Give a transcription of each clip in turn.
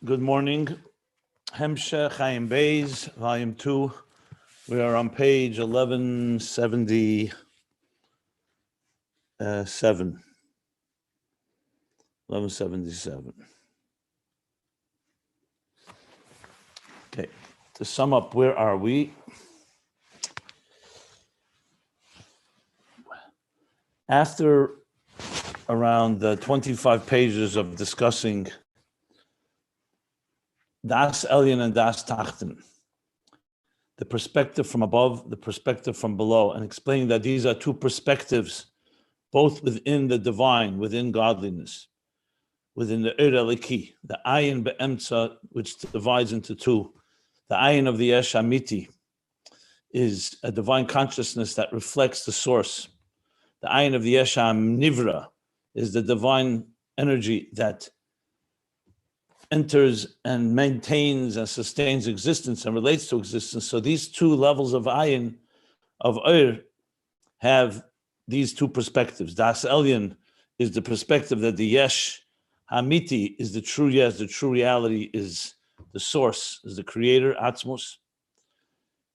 Good morning. Hemshech Chaim Beis, Volume 2. We are on page 1177. 1177. Okay, to sum up, where are we? After around 25 pages of discussing Das Elyon and Das Tachten, the perspective from above, the perspective from below, and explaining that these are two perspectives, both within the divine, within godliness, within the Eliki, the Ayin be'emtza, which divides into two. The Ayin of the Yesh Amiti is a divine consciousness that reflects the source. The Ayin of the Yesh Nivra is the divine energy that enters and maintains and sustains existence and relates to existence. So these two levels of Ayin, of have these two perspectives. Das Elyon is the perspective that the Yesh Hamiti is the true yes, the true reality is the source, is the creator, Atzmos.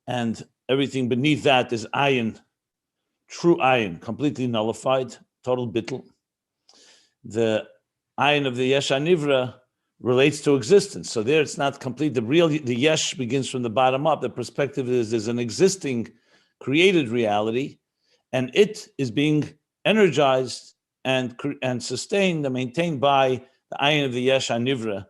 And everything beneath that is Ayin, true Ayin, completely nullified, total bittul. The Ayin of the Yesh Nivra relates to existence. So there it's not complete. The Yesh begins from the bottom up. The perspective is there's an existing created reality, and it is being energized and sustained and maintained by the Ayin of the Yesh Nivra.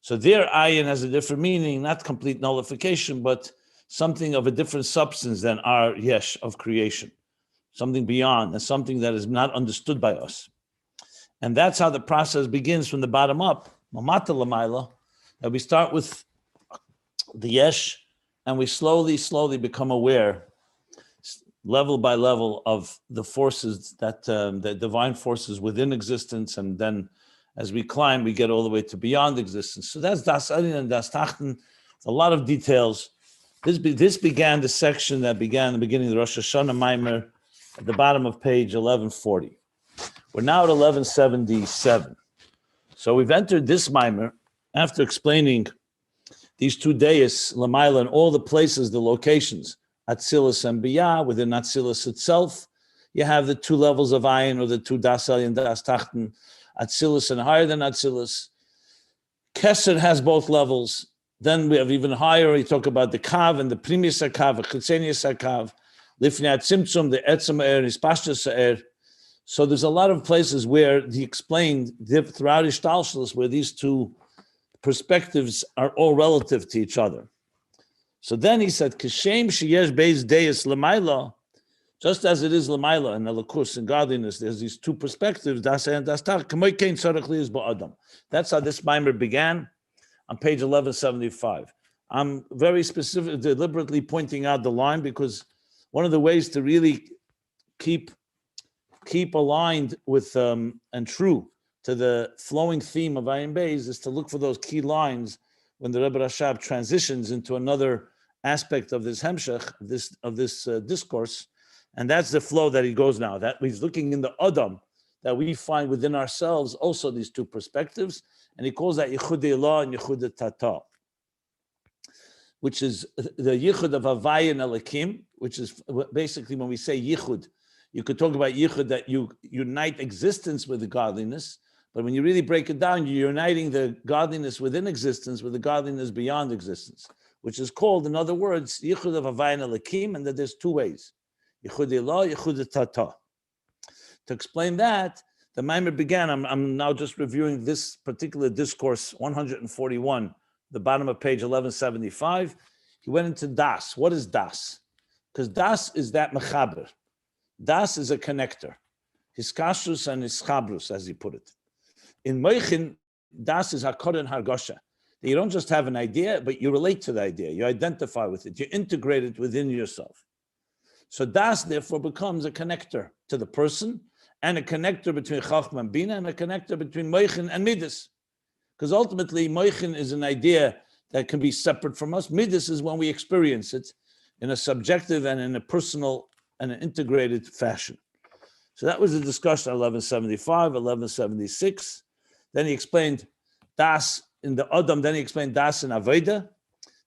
So there Ayin has a different meaning, not complete nullification, but something of a different substance than our Yesh of creation, something beyond, and something that is not understood by us. And that's how the process begins from the bottom up, Mamata Lamaila, that we start with the Yesh, and we slowly become aware, level by level, of the forces that, the divine forces within existence, and then as we climb, we get all the way to beyond existence. So that's Das Elyon and Das Tachten, a lot of details. This began the section that began the beginning of the Rosh Hashanah Maimer at the bottom of page 1140. We're now at 1177. So we've entered this Maimer after explaining these two days, Lamaila, and all the places, the locations, Atzilus and Biyah. Within Atzilus itself, you have the two levels of Ayin, or the two Das Elyon and Das Tachten, Atzilus and higher than Atzilus. Kesed has both levels. Then we have even higher, we talk about the Kav and the Primis HaKav, the Chitzenius HaKav, Lifnei Tzimtzum, the Etzem Ha'er, Hispashtus Ha'er. So there's a lot of places where he explained throughout Ishtalshalos where these two perspectives are all relative to each other. So then he said, Kishem sheyesh beis deis l'mayla, just as it is l'mayla and elokus and godliness, there's these two perspectives, das and das tach, k'moy kein tzarech li is ba'adam. That's how this mimer began on page 1175. I'm very specific, deliberately pointing out the line, because one of the ways to really keep aligned with and true to the flowing theme of Ayin Beis is to look for those key lines when the Rebbe Rashab transitions into another aspect of this hemshech, of this discourse, and that's the flow that he goes now. That he's looking in the Adam, that we find within ourselves also these two perspectives, and he calls that Yichud Elah and Yichud Tata, which is the Yichud of Havai and Elikim, which is basically when we say Yichud, you could talk about Yichud, that you unite existence with the godliness, but when you really break it down, you're uniting the godliness within existence with the godliness beyond existence, which is called, in other words, Yichud of Havai and Elikim, and that there's two ways, Yichud Elah, Yichud Tata. To explain that, the Maimer began, I'm now just reviewing this particular discourse, 141, the bottom of page 1175. He went into Das. What is Das? Because Das is that mechaber. Das is a connector. Hiskashrus and hischabrus, as he put it. In Moichin, Das is hakor and hargosha. You don't just have an idea, but you relate to the idea. You identify with it. You integrate it within yourself. So Das, therefore, becomes a connector to the person, and a connector between Chachma and Bina, and a connector between Moichin and Midas. Because ultimately, Moichin is an idea that can be separate from us. Midas is when we experience it in a subjective and in a personal and an integrated fashion. So that was the discussion at 1175, 1176. Then he explained Das in the Adam, then he explained Das and Avodah.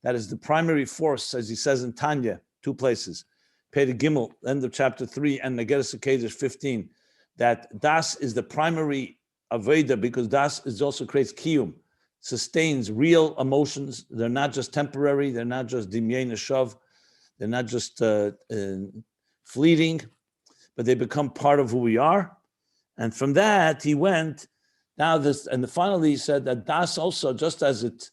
That is the primary force, as he says in Tanya, 2 places. Pei Gimel, end of chapter 3, and Negeres Kedesh 15, that Das is the primary Avodah because Das is also creates Kiyum, sustains real emotions. They're not just temporary, they're not just Dimyein Shav, they're not just fleeting, but they become part of who we are. And from that, he went, now this, and finally he said that Das also, just as it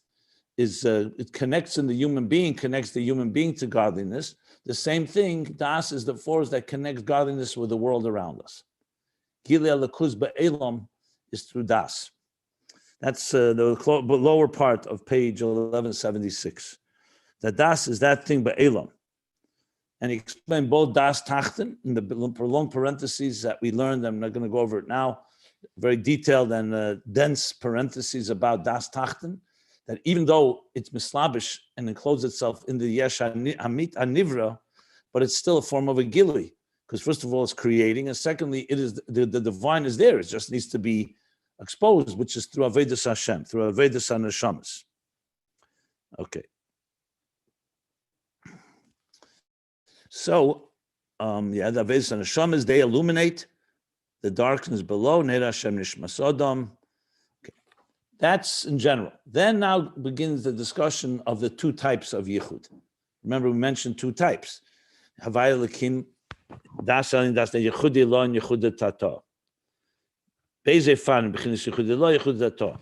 is, it connects in the human being, connects the human being to godliness, the same thing, Das is the force that connects godliness with the world around us. Gilei Alakuz Ba'elam is through Das. That's the lower part of page 1176. That Das is that thing Ba'elam. And he explained both Das Tachten, in the long parentheses that we learned, I'm not going to go over it now, very detailed and dense parentheses about Das Tachten, that even though it's mislabish and encloses itself in the Yesh Amit Anivra, but it's still a form of a Gili, because first of all, it's creating, and secondly, it is the divine is there, it just needs to be exposed, which is through Avedus Hashem, through Avedus HaNeshamas. Okay. So, the Avedus HaNeshamas, they illuminate the darkness below, Ner Hashem Nishmas Adam. Okay. That's in general. Then now begins the discussion of the 2 types of Yichud. Remember, we mentioned 2 types. Havaya Lekim, Das the Yichudi Lo and Yichudi Tata. Beis Fan, Bechinis Yichudi Lo, Yichudi Tata.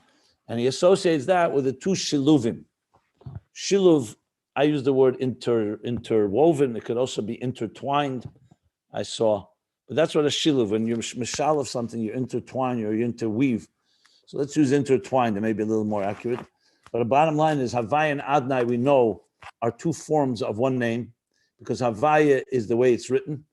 And he associates that with the 2 Shiluvim. Shiluv, I use the word interwoven. It could also be intertwined, I saw. But that's what a shiluv, when you're mishal of something, you intertwine or you interweave. So let's use intertwined, it may be a little more accurate. But the bottom line is Havaya and Adnai, we know, are 2 forms of one name, because Havaya is the way it's written,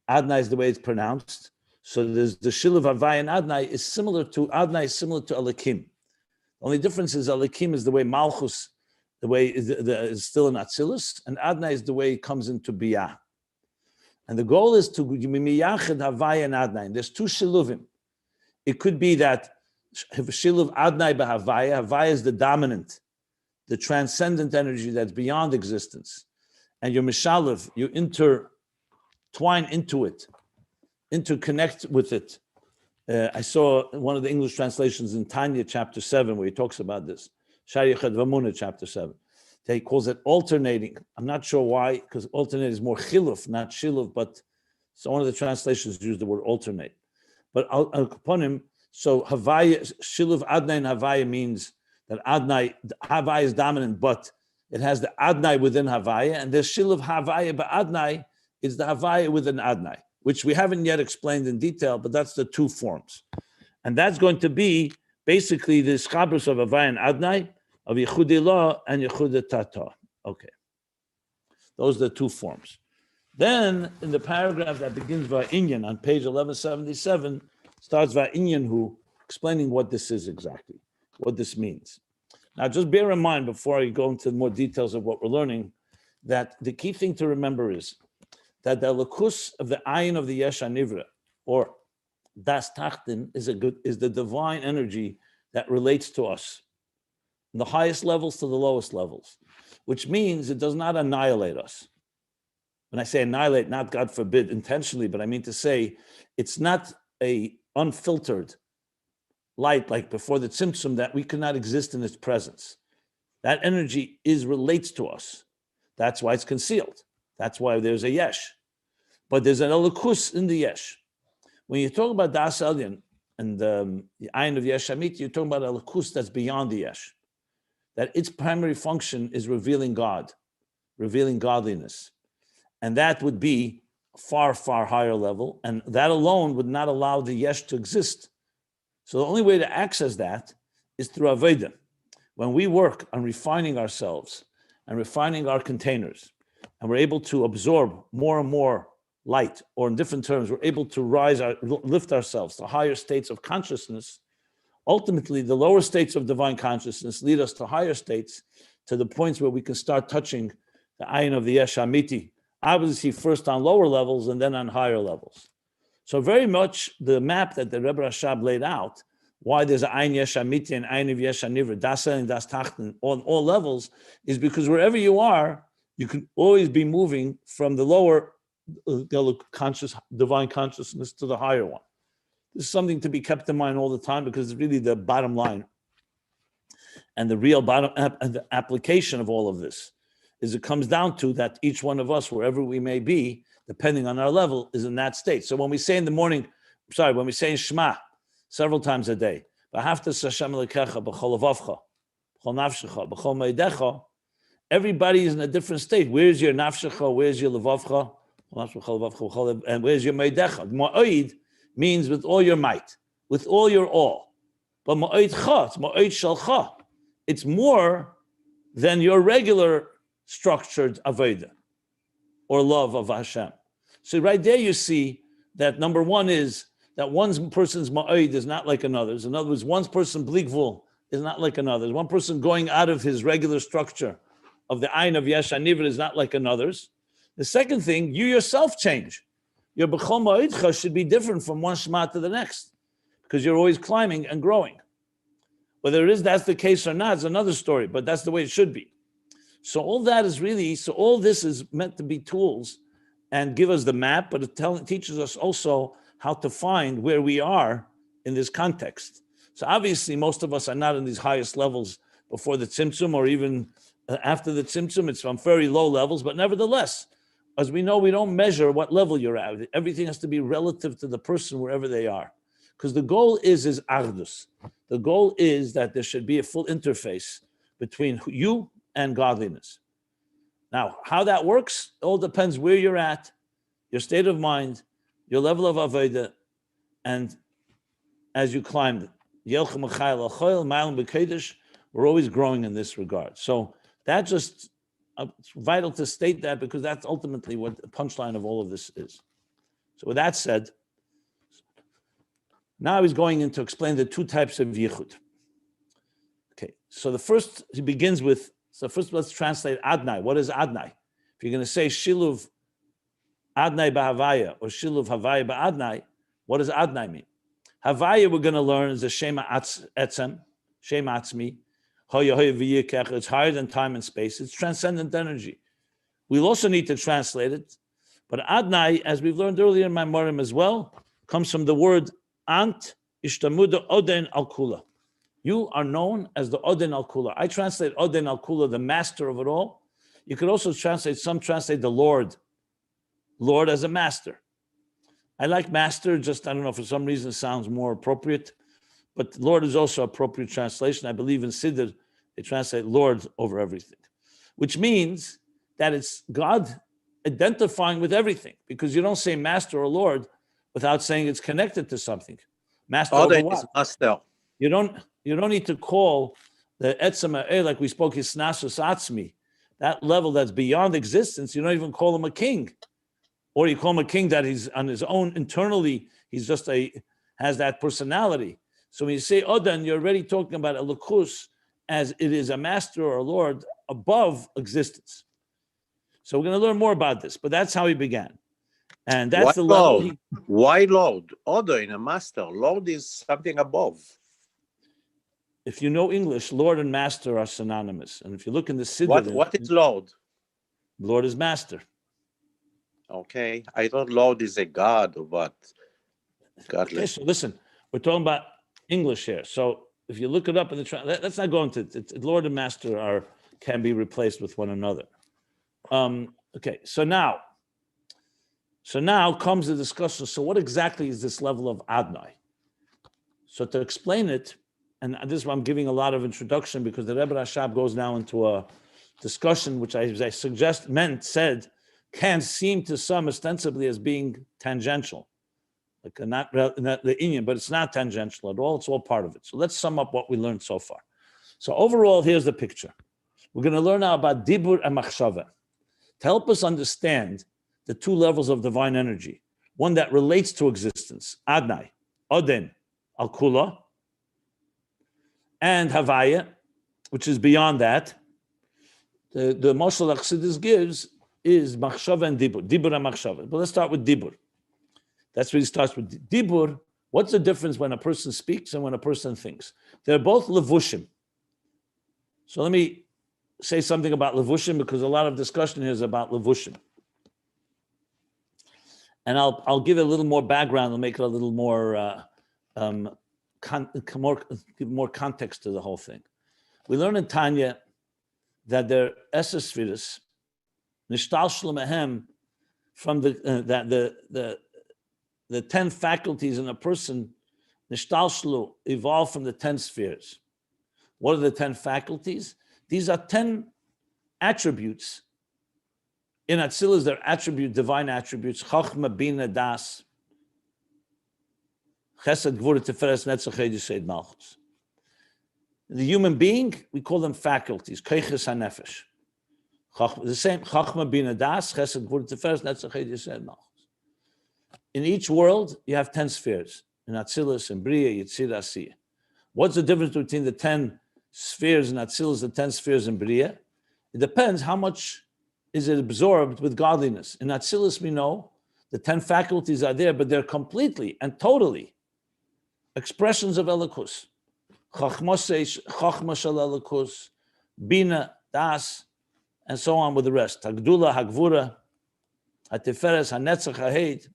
Adnai is the way it's pronounced. So there's the shiluv Havaya and Adnai is similar to Elikim. The only difference is Elikim is the way Malchus, the way is still in Atzilus, and Adnai is the way it comes into Biyah. And the goal is to miyachid Havaya and Adnai. And there's 2 shiluvim. It could be that shiluv Adnai b'Havaya. Havaya is the dominant, the transcendent energy that's beyond existence. And your mishalev, you intertwine into it, interconnect with it. I saw one of the English translations in Tanya chapter 7 where he talks about this. Shari Yechad Vamuna chapter 7. He calls it alternating. I'm not sure why, because alternate is more chiluf, not shiluf, but so one of the translations use the word alternate. But upon him, so Havaya, shiluf Adnai and Havaya means that Havaya is dominant, but it has the Adnai within Havaya, and the shiluf Havaya but Adnai is the Havaya within Adnai, which we haven't yet explained in detail, but that's the 2 forms. And that's going to be basically the schabros of Havaya and Adnai, of Yechudi Lo and Yechudi Tata. Okay. Those are the 2 forms. Then, in the paragraph that begins Va'inyan on page 1177, starts Va'inyan who explaining what this is exactly, what this means. Now, just bear in mind, before I go into more details of what we're learning, that the key thing to remember is that the lakus of the ayin of the Yesh HaNivra, or Das Tachten, is the divine energy that relates to us, from the highest levels to the lowest levels, which means it does not annihilate us. When I say annihilate, not God forbid intentionally, but I mean to say it's not a unfiltered light like before the Tzimtzum that we cannot exist in its presence. That energy relates to us. That's why it's concealed. That's why there's a yesh. But there's an elikus in the yesh. When you talk about Das Elyon and the Ayin of Yesh Amit, you're talking about a elikus that's beyond the yesh. That its primary function is revealing God, revealing godliness. And that would be a far, far higher level. And that alone would not allow the yesh to exist. So the only way to access that is through Avodah. When we work on refining ourselves and refining our containers, and we're able to absorb more and more light, or in different terms, we're able to lift ourselves to higher states of consciousness. Ultimately, the lower states of divine consciousness lead us to higher states, to the points where we can start touching the ayin of the Yesh Amiti. Obviously, first on lower levels and then on higher levels. So very much the map that the Rebbe Rashab laid out why there's Ayin Yesh Amiti and Ayin Yesh Anivra, Das El and Das Tachten on all levels, is because wherever you are, you can always be moving from the lower conscious, divine consciousness to the higher one. This is something to be kept in mind all the time because it's really the bottom line. And the real the application of all of this is it comes down to that each one of us, wherever we may be, depending on our level, is in that state. So when we say in the morning, when we say in Shema several times a day, everybody is in a different state. Where's your nafshecha? Where's your levavcha? And where's your meidecha? Ma'oid means with all your might, with all your all. But ma'oid cha, it's ma'oid shalcha. It's more than your regular structured avodah or love of Hashem. So right there you see that number one is that one person's ma'oid is not like another's. In other words, one person's bligvul is not like another's. One person going out of his regular structure of the Ayin of Yesh Anivra is not like another's. The second thing, you yourself change. Your b'chol ma'odcha should be different from one shema to the next because you're always climbing and growing. Whether that's the case or not is another story, but that's the way it should be. So all that is really, so all this is meant to be tools and give us the map, but it teaches us also how to find where we are in this context. So obviously most of us are not in these highest levels before the tzimtzum or even after the tzimtzum. It's from very low levels, but nevertheless, as we know, we don't measure what level you're at. Everything has to be relative to the person wherever they are. Because the goal is achdus. The goal is that there should be a full interface between you and godliness. Now, how that works, all depends where you're at, your state of mind, your level of avodah, and as you climb, we're always growing in this regard. So that just, it's vital to state that because that's ultimately what the punchline of all of this is. So with that said, now he's going in to explain the two types of yichud. Okay, so the first, he begins with, so first let's translate Adnai. What is Adnai? If you're going to say Shiluv Adnai ba'Havaya or Shiluv Havaya ba'Adnai, what does Adnai mean? Havaya we're going to learn is the Shema Etzem, Shema Atzmi, Hoya Hoya V'yikech. It's higher than time and space. It's transcendent energy. We'll also need to translate it. But Adnai, as we've learned earlier in Maimorim as well, comes from the word Ant Ishtamuda Oden Al Kula. You are known as the Oden Al Kula. I translate Oden Al Kula, the master of it all. You could also translate the Lord. Lord as a master. I like master, just, I don't know, for some reason it sounds more appropriate. But Lord is also appropriate translation. I believe in Siddur, they translate Lord over everything. Which means that it's God identifying with everything. Because you don't say master or Lord without saying it's connected to something. Master over what? Master. You don't need to call the Etzem like we spoke Hisnasus Atzmi, that level that's beyond existence. You don't even call him a king. Or you call him a king that he's on his own internally, he's just has that personality. So when you say Odan, you're already talking about a Lukus as it is a master or a Lord above existence. So we're going to learn more about this, but that's how he began. And that's Why the level. Lord? Why Lord? Odan, a master. Lord is something above. If you know English, Lord and master are synonymous. And if you look in the Siddur, What is Lord? Lord is master. Okay, I thought Lord is a god or what? Godless. Okay, so listen, we're talking about English here. So if you look it up in the let's not go into it. Lord and master can be replaced with one another. Okay, so now comes the discussion. So what exactly is this level of Adnai? So to explain it, and this is why I'm giving a lot of introduction because the Rebbe Rashab goes now into a discussion which I said can seem to some ostensibly as being tangential, like not the Inyan, but it's not tangential at all. It's all part of it. So let's sum up what we learned so far. So overall, here's the picture. We're going to learn now about Dibur and Machshava to help us understand the two levels of divine energy. One that relates to existence, Adnai, Oden, Al-Kula, and Havaya, which is beyond that. The Moshe Chassidus gives is Machshava and Dibur and Machshava. But let's start with Dibur. That's where he starts with. Dibur What's the difference when a person speaks and when a person thinks? They're both levushim. So let me say something about levushim, because a lot of discussion here is about levushim. And I'll give it a little more background and make it a little more, give more context to the whole thing. We learn in Tanya that there are esespheres, nishtal shlemehem, from the 10 faculties in a person, nishtal shlu, evolved from the 10 spheres. What are the 10 faculties? These are 10 attributes. In Atzilus, they're divine attributes. Chachma, Bina, Das, Chesed, Gvura, Tiferes, Netzach, Yesod, Malchus. The human being, we call them faculties. Keiches HaNefesh. The same. Chachma, Bina, Das, Chesed, Gvura, Tiferes, Netzach, Yesod, Malchus. In each world, you have 10 spheres. In Atzilus, in Bria, Yitzir, Asiyah. What's the difference between the 10 spheres in Atzilus, the 10 spheres in Bria? It depends how much is it absorbed with godliness. In Atzilus, we know the 10 faculties are there, but they're completely and totally expressions of Elikus. Chachma shel Elikus, Bina, Das, and so on with the rest. Hagdula, Hagvura, Hatiferes, Hanetzach, Hahed.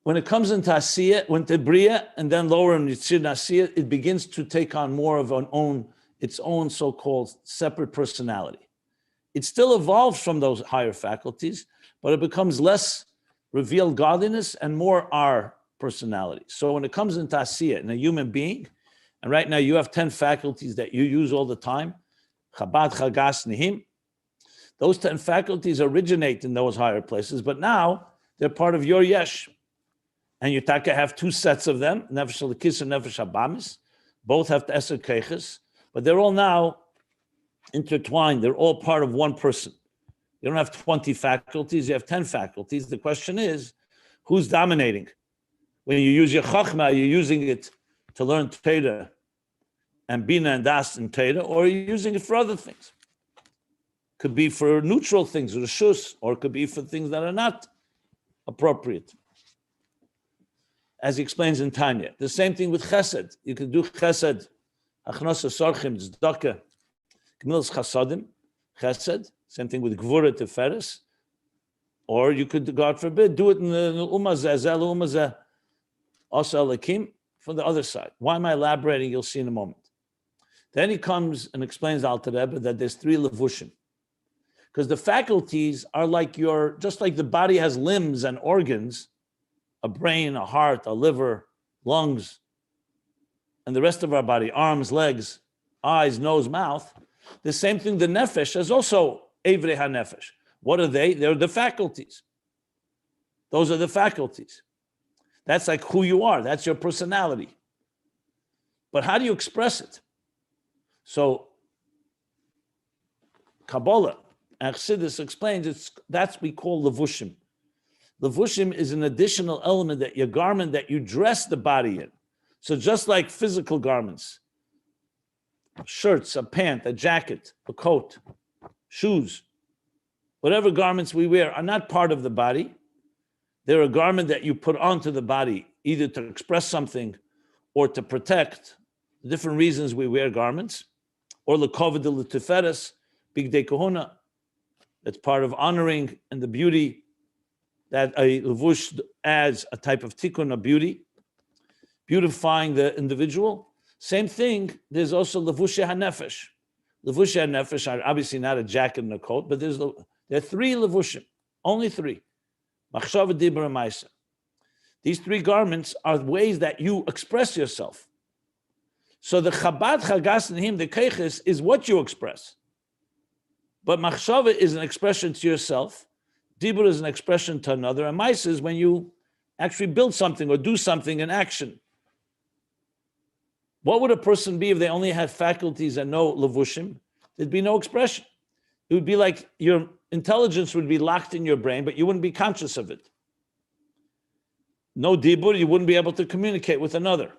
When it comes into Asiyah, when to Bria, and then lower in Yitzir Asiyah, it begins to take on more of its own so-called separate personality. It still evolves from those higher faculties, but it becomes less revealed godliness and more our personality. So when it comes into Asiyah, in a human being, and right now you have 10 faculties that you use all the time, Chabad, Chagas, Nihim, those 10 faculties originate in those higher places, but now they're part of your yesh. And you have 2 sets of them, Nefesh Elikis and Nefesh Habamis. Both have Eser Keiches, but they're all now intertwined. They're all part of one person. You don't have 20 faculties, you have 10 faculties. The question is, who's dominating? When you use your Chachma, you're using it to learn Torah and Bina and Das and Torah, or are you using it for other things? Could be for neutral things, Rishus, or it could be for things that are not appropriate. As he explains in Tanya. The same thing with Chesed. You can do Chesed, Achnosa Sorchim, Tzedakah, Gemilas Chasadim, Chesed. Same thing with Gvura Tiferes. Or you could, God forbid, do it in the Umazeh, Zel Umazeh, Asa Alakim, from the other side. Why am I elaborating? You'll see in a moment. Then he comes and explains Alter Rebbe that there's 3 levushim. Because the faculties are like just like the body has limbs and organs, a brain, a heart, a liver, lungs, and the rest of our body, arms, legs, eyes, nose, mouth. The same thing, the nefesh is also Evrei HaNefesh. What are they? They're the faculties. Those are the faculties. That's like who you are. That's your personality. But how do you express it? So Kabbalah, Chassidus explains, that's we call levushim. Levushim is an additional element, that your garment that you dress the body in. So just like physical garments, shirts, a pant, a jacket, a coat, shoes, whatever garments we wear are not part of the body. They're a garment that you put onto the body, either to express something or to protect. The different reasons we wear garments. Or lekavod l'tiferes, big day kahuna. That's part of honoring and the beauty that a levush adds, a type of tikkun, a beauty, beautifying the individual. Same thing, there's also levushei hanefesh. Levushei hanefesh are obviously not a jacket and a coat, but there are 3 levushim, only 3. Machshava, dibur, and ma'aser. These 3 garments are ways that you express yourself. So the Chabad, Chagas, and Him, the Keiches, is what you express. But machshava is an expression to yourself. Dibur is an expression to another, and ma'aser is when you actually build something or do something in action. What would a person be if they only had faculties and no levushim? There'd be no expression. It would be like your intelligence would be locked in your brain, but you wouldn't be conscious of it. No dibur, you wouldn't be able to communicate with another.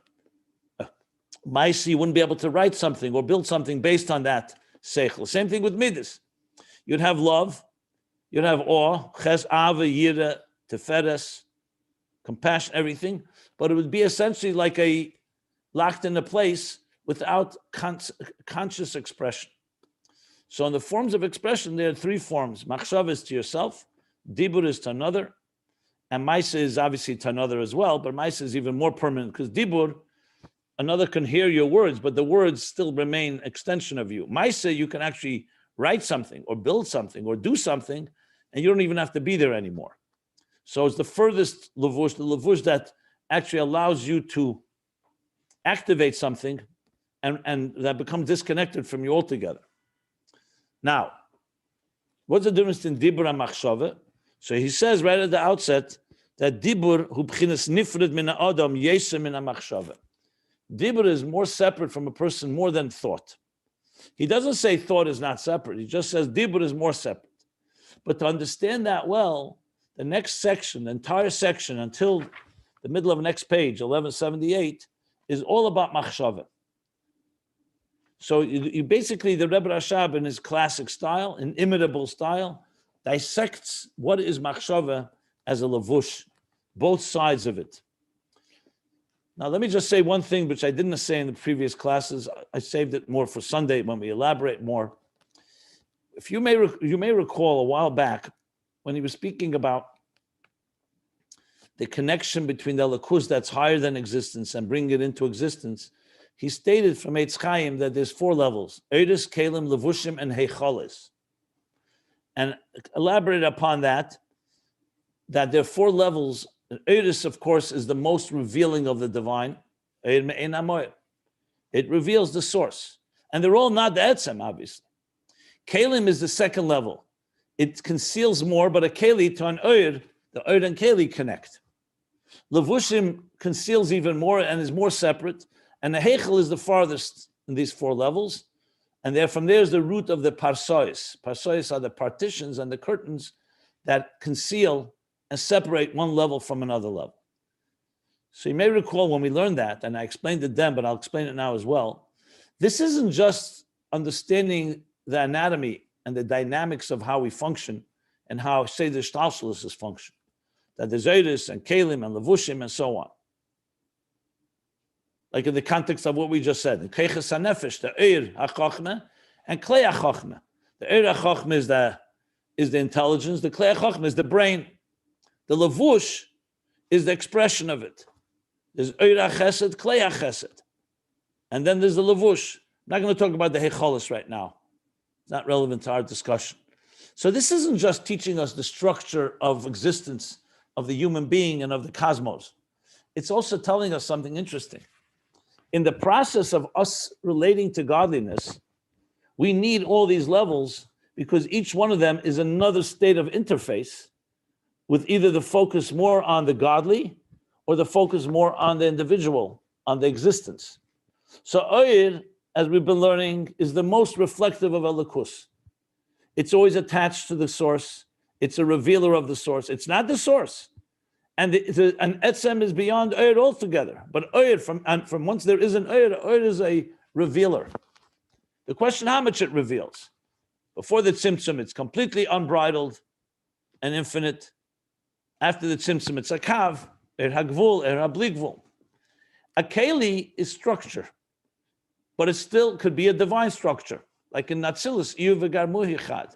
Ma'aser, you wouldn't be able to write something or build something based on that seichel. Same thing with midas. You'd have love, you'd have awe, ches, ava, yira, teferes, compassion, everything, but it would be essentially like a locked in a place without conscious expression. So in the forms of expression, there are three forms. Machshav is to yourself, dibur is to another, and maisa is obviously to another as well, but maisa is even more permanent because dibur, another can hear your words, but the words still remain extension of you. Maisa, you can actually write something or build something or do something, and you don't even have to be there anymore. So it's the furthest levush, the levush that actually allows you to activate something and that becomes disconnected from you altogether. Now, what's the difference in dibur and machshava? So he says right at the outset that dibur hu b'chinas nifred min ha'adam yesem min ha'machshava. Dibur is more separate from a person more than thought. He doesn't say thought is not separate. He just says dibur is more separate. But to understand that well, the next section, the entire section until the middle of the next page, 1178, is all about machshava. So you basically, the Rebbe Rashab in his classic style, in imitable style, dissects what is machshava as a levush, both sides of it. Now, let me just say one thing, which I didn't say in the previous classes. I saved it more for Sunday when we elaborate more. If you may recall a while back when he was speaking about the connection between the lakus that's higher than existence and bring it into existence, he stated from Eitz Chaim that there's four levels: Eidus, Kalim, Levushim, and Heichalis. And elaborated upon that there are four levels. Eidus, of course, is the most revealing of the divine. It reveals the source. And they're all not the etzem, obviously. Kalim is the second level. It conceals more, but a keli to an oir, the oir and keli connect. Levushim conceals even more and is more separate. And the heichel is the farthest in these four levels. And there, from there is the root of the parsois. Parsois are the partitions and the curtains that conceal and separate one level from another level. So you may recall when we learned that, and I explained it then, but I'll explain it now as well. This isn't just understanding the anatomy and the dynamics of how we function and how, say, the shtalshalis function. That there's Eidus and Kalim and Levushim and so on. Like in the context of what we just said, the Keiches HaNefesh, the Eir HaChochmeh, and Klei HaChochmeh. The Eir HaChochmeh is the intelligence, the Klei HaChochmeh is the brain. The Levush is the expression of it. There's Eir HaChesed, Klei HaChesed. And then there's the Levush. I'm not going to talk about the Heichalis right now. It's not relevant to our discussion. So this isn't just teaching us the structure of existence of the human being and of the cosmos. It's also telling us something interesting. In the process of us relating to godliness, we need all these levels because each one of them is another state of interface with either the focus more on the godly or the focus more on the individual, on the existence. So Oyer, as we've been learning, is the most reflective of Elikus. It's always attached to the source. It's a revealer of the source. It's not the source. And an etzem is beyond Oyer altogether. But Oyer, from once there is an Oyer is a revealer. The question how much it reveals. Before the tzimtzum, it's completely unbridled and infinite. After the tzimtzum, it's a kav, hagvul, habligvul. A keli is structure, but it still could be a divine structure, like in Natzilus, Iyu v'garmu hichad.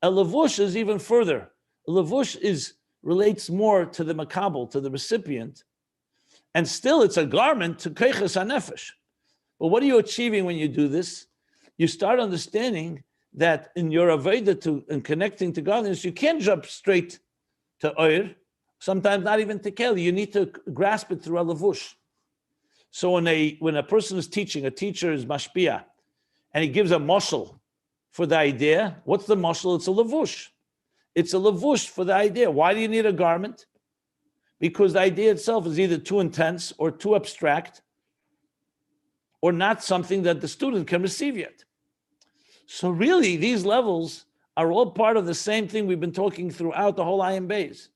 A levush is even further. A levush relates more to the makabel, to the recipient, and still it's a garment to keiches hanefesh. But what are you achieving when you do this? You start understanding that in your avodah and connecting to godliness, you can't jump straight to oir, sometimes not even to keli. You need to grasp it through a levush. So when a person is teaching, a teacher is mashpia, and he gives a mashal for the idea, what's the mashal? It's a levush. It's a levush for the idea. Why do you need a garment? Because the idea itself is either too intense or too abstract or not something that the student can receive yet. So really, these levels are all part of the same thing we've been talking throughout the whole Ayin Beis.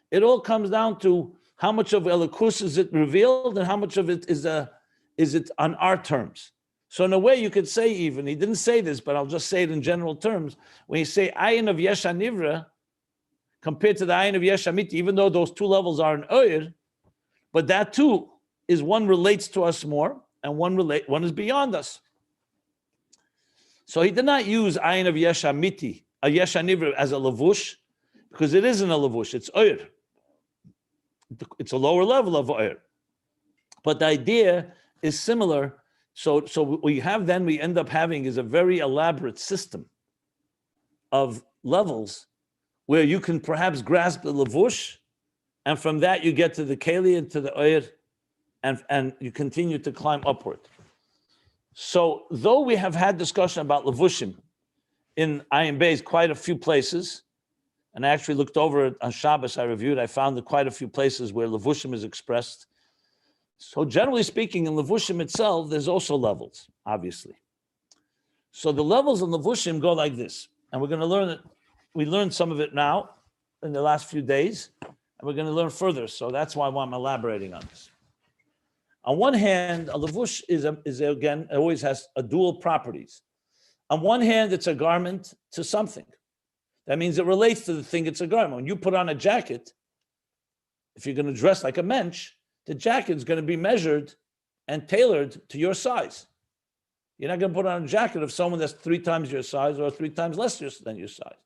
It all comes down to how much of Elikus is it revealed and how much of it is it on our terms. So in a way, you could say even, he didn't say this, but I'll just say it in general terms. When you say Ayin of Yesh HaNivra, compared to the Ayin of Yesh HaMiti, even though those two levels are in Oyer, But that too is one relates to us more, and one is beyond us. So he did not use Ayin of Yesh Amiti, a Yesh Anivra, as a lavush, because it isn't a lavush, it's Oyer. It's a lower level of Oyer. But the idea is similar. So we end up having is a very elaborate system of levels where you can perhaps grasp the lavush, and from that you get to the keli and to the Oyer, and you continue to climb upward. So though we have had discussion about levushim in Ayin Beis quite a few places, and I actually looked over it on Shabbos, I found quite a few places where levushim is expressed. So generally speaking, in levushim itself, there's also levels, obviously. So the levels of levushim go like this, and we're going to learn it. We learned some of it now in the last few days, and we're going to learn further. So that's why I'm elaborating on this. On one hand, a lavush is again, it always has a dual properties. On one hand, it's a garment to something. That means it relates to the thing it's a garment. When you put on a jacket, if you're going to dress like a mensch, the jacket is going to be measured and tailored to your size. You're not going to put on a jacket of someone that's 3 times your size or 3 times less than your size.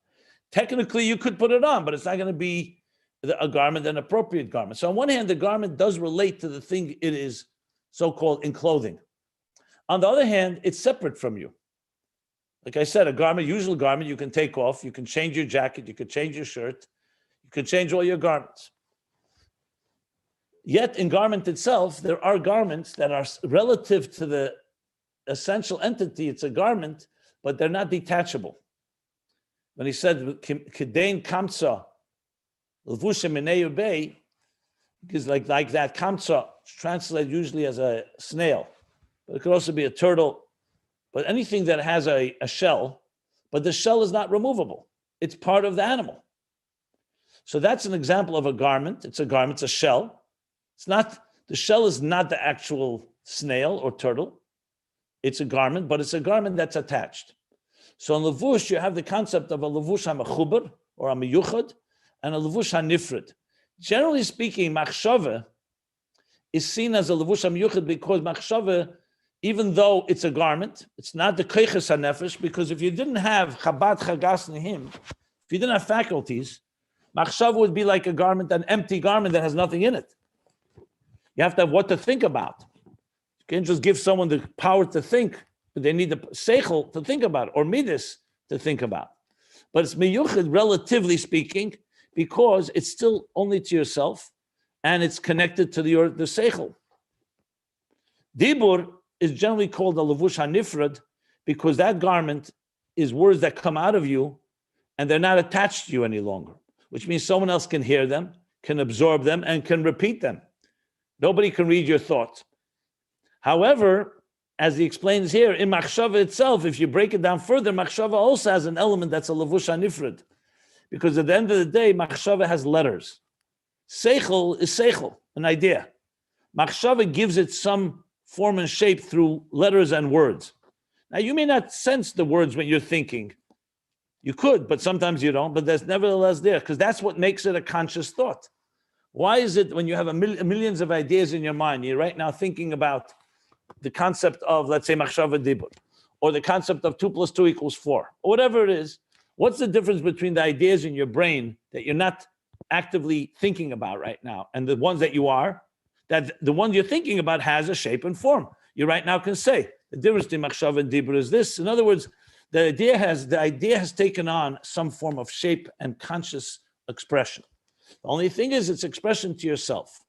Technically, you could put it on, but it's not going to be a garment, an appropriate garment. So on one hand, the garment does relate to the thing it is so-called in clothing. On the other hand, it's separate from you. Like I said, a garment, usual garment, you can take off, you can change your jacket, you can change your shirt, you can change all your garments. Yet in garment itself, there are garments that are relative to the essential entity. It's a garment, but they're not detachable. When he said, Kedain kamsa, Levushim Minei Bay, because like that, kamsa is translated usually as a snail, but it could also be a turtle, but anything that has a shell, but the shell is not removable. It's part of the animal. So that's an example of a garment. It's a garment, it's a shell. The shell is not the actual snail or turtle. It's a garment, but it's a garment that's attached. So in levush, you have the concept of a levush ha-mechuber or a miyuchad, and a levush ha-nifred. Generally speaking, machshava is seen as a levush ha-miyuchad because machshava, even though it's a garment, it's not the keiches ha-nefesh, because if you didn't have chabad chagas nehim, if you didn't have faculties, machshava would be like a garment, an empty garment that has nothing in it. You have to have what to think about. You can't just give someone the power to think, but they need the seichel to think about it, or midas to think about. But it's miyuchad, relatively speaking, because it's still only to yourself, and it's connected to the seichel. Dibur is generally called a levush hanifrad because that garment is words that come out of you, and they're not attached to you any longer, which means someone else can hear them, can absorb them, and can repeat them. Nobody can read your thoughts. However, as he explains here, in machshava itself, if you break it down further, machshava also has an element that's a levush hanifrad. Because at the end of the day, machshava has letters. Seichel is seichel, an idea. Machshava gives it some form and shape through letters and words. Now, you may not sense the words when you're thinking. You could, but sometimes you don't, but there's nevertheless there, because that's what makes it a conscious thought. Why is it when you have millions of ideas in your mind, you're right now thinking about the concept of, let's say, machshava dibur, or the concept of 2 + 2 = 4, or whatever it is, what's the difference between the ideas in your brain that you're not actively thinking about right now and the ones that you are? That the one you're thinking about has a shape and form. You right now can say, the difference between machshava and dibur is this. In other words, the idea has taken on some form of shape and conscious expression. The only thing is it's expression to yourself.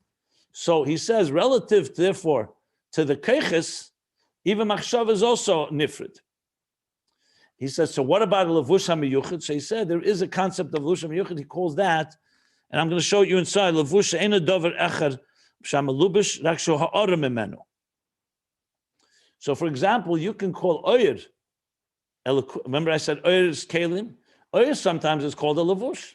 So he says, relative, therefore, to the keiches, even machshava is also nifrid. He says, so what about a levush ha-miyuchad? So he said, there is a concept of levush ha-miyuchad. He calls that, and I'm going to show you inside, levush eina dover echad shamalubish rak shu ha'ora mimenu. So for example, you can call oyer, remember I said oyer is kelim? Oyer sometimes is called a levush.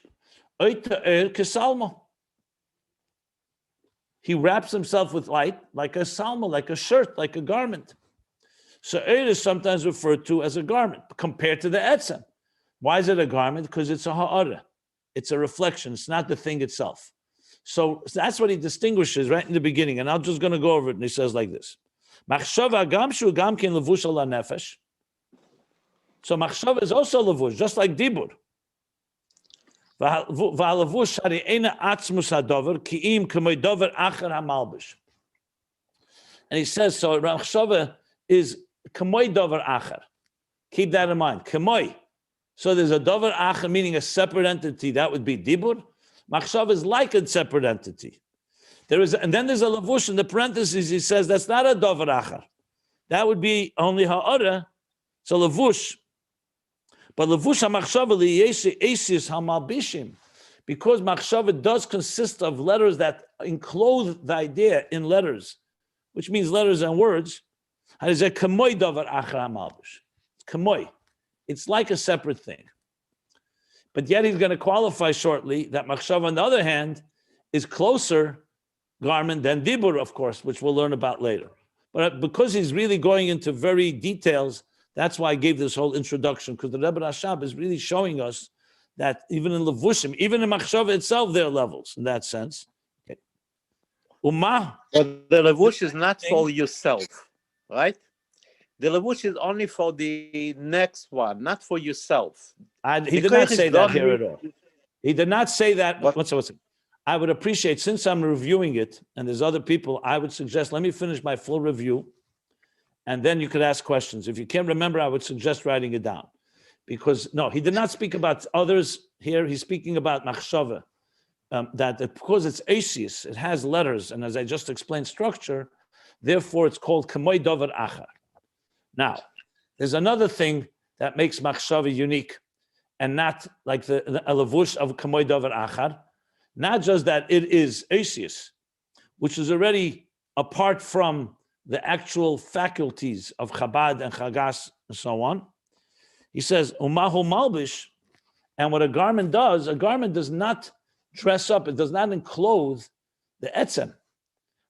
He wraps himself with light like a salma, like a shirt, like a garment. So Eir is sometimes referred to as a garment compared to the etzem. Why is it a garment? Because it's a ha'ara. It's a reflection. It's not the thing itself. So that's what he distinguishes right in the beginning. And I'm just going to go over it. And he says like this. Machshava gam shu gam ken levush ala nefesh. So machshava is also levush, just like dibur. V'halevush hari eina atzmus hadover ki'im k'moi dover acher hamalbish. And he says, so machshava is k'moi dover acher. Keep that in mind. K'moi. So there's a dover acher, meaning a separate entity. That would be dibur. Machshava is like a separate entity. And then there's a levush in the parentheses. He says that's not a dover acher. That would be only ha'ara. So levush. But levush ha'machshava liyeshi esis hamalbishim, because machshava does consist of letters that enclose the idea in letters, which means letters and words. It's kamoi. It's like a separate thing. But yet he's going to qualify shortly that machshava, on the other hand, is closer garment than dibur, of course, which we'll learn about later. But because he's really going into very details, that's why I gave this whole introduction, because the Rebbe Rashab is really showing us that even in levushim, even in machshava itself, there are levels in that sense. Okay. But the levush is not for yourself, right? The levush is only for the next one, not for yourself. He did not say that here at all. He did not say that. What's it? I would appreciate, since I'm reviewing it and there's other people, I would suggest, let me finish my full review and then you could ask questions. If you can't remember, I would suggest writing it down. Because, no, he did not speak about others here. He's speaking about machshava, that because it's asius, it has letters, and as I just explained, structure, therefore it's called kamoi dover achar. Now, there's another thing that makes machshava unique, and not like the levush of kamoi dover achar. Not just that it is asius, which is already apart from the actual faculties of Chabad and Chagas and so on. He says, Umahu malbish, and what a garment does not dress up, it does not enclose the etzem.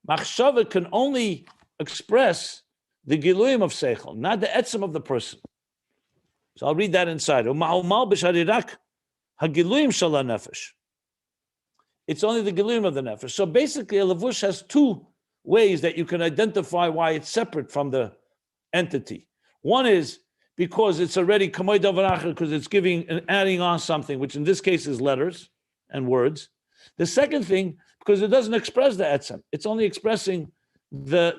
Machshava can only express the giluyim of seichel, not the etzem of the person. So I'll read that inside. Umahu malbish harirak hagiluyim shala nefesh. It's only the giluyim of the nefesh. So basically, a levush has two ways that you can identify why it's separate from the entity. One is because it's already kamoi davar acher, because it's giving and adding on something, which in this case is letters and words. The second thing, because it doesn't express the etzem, it's only expressing the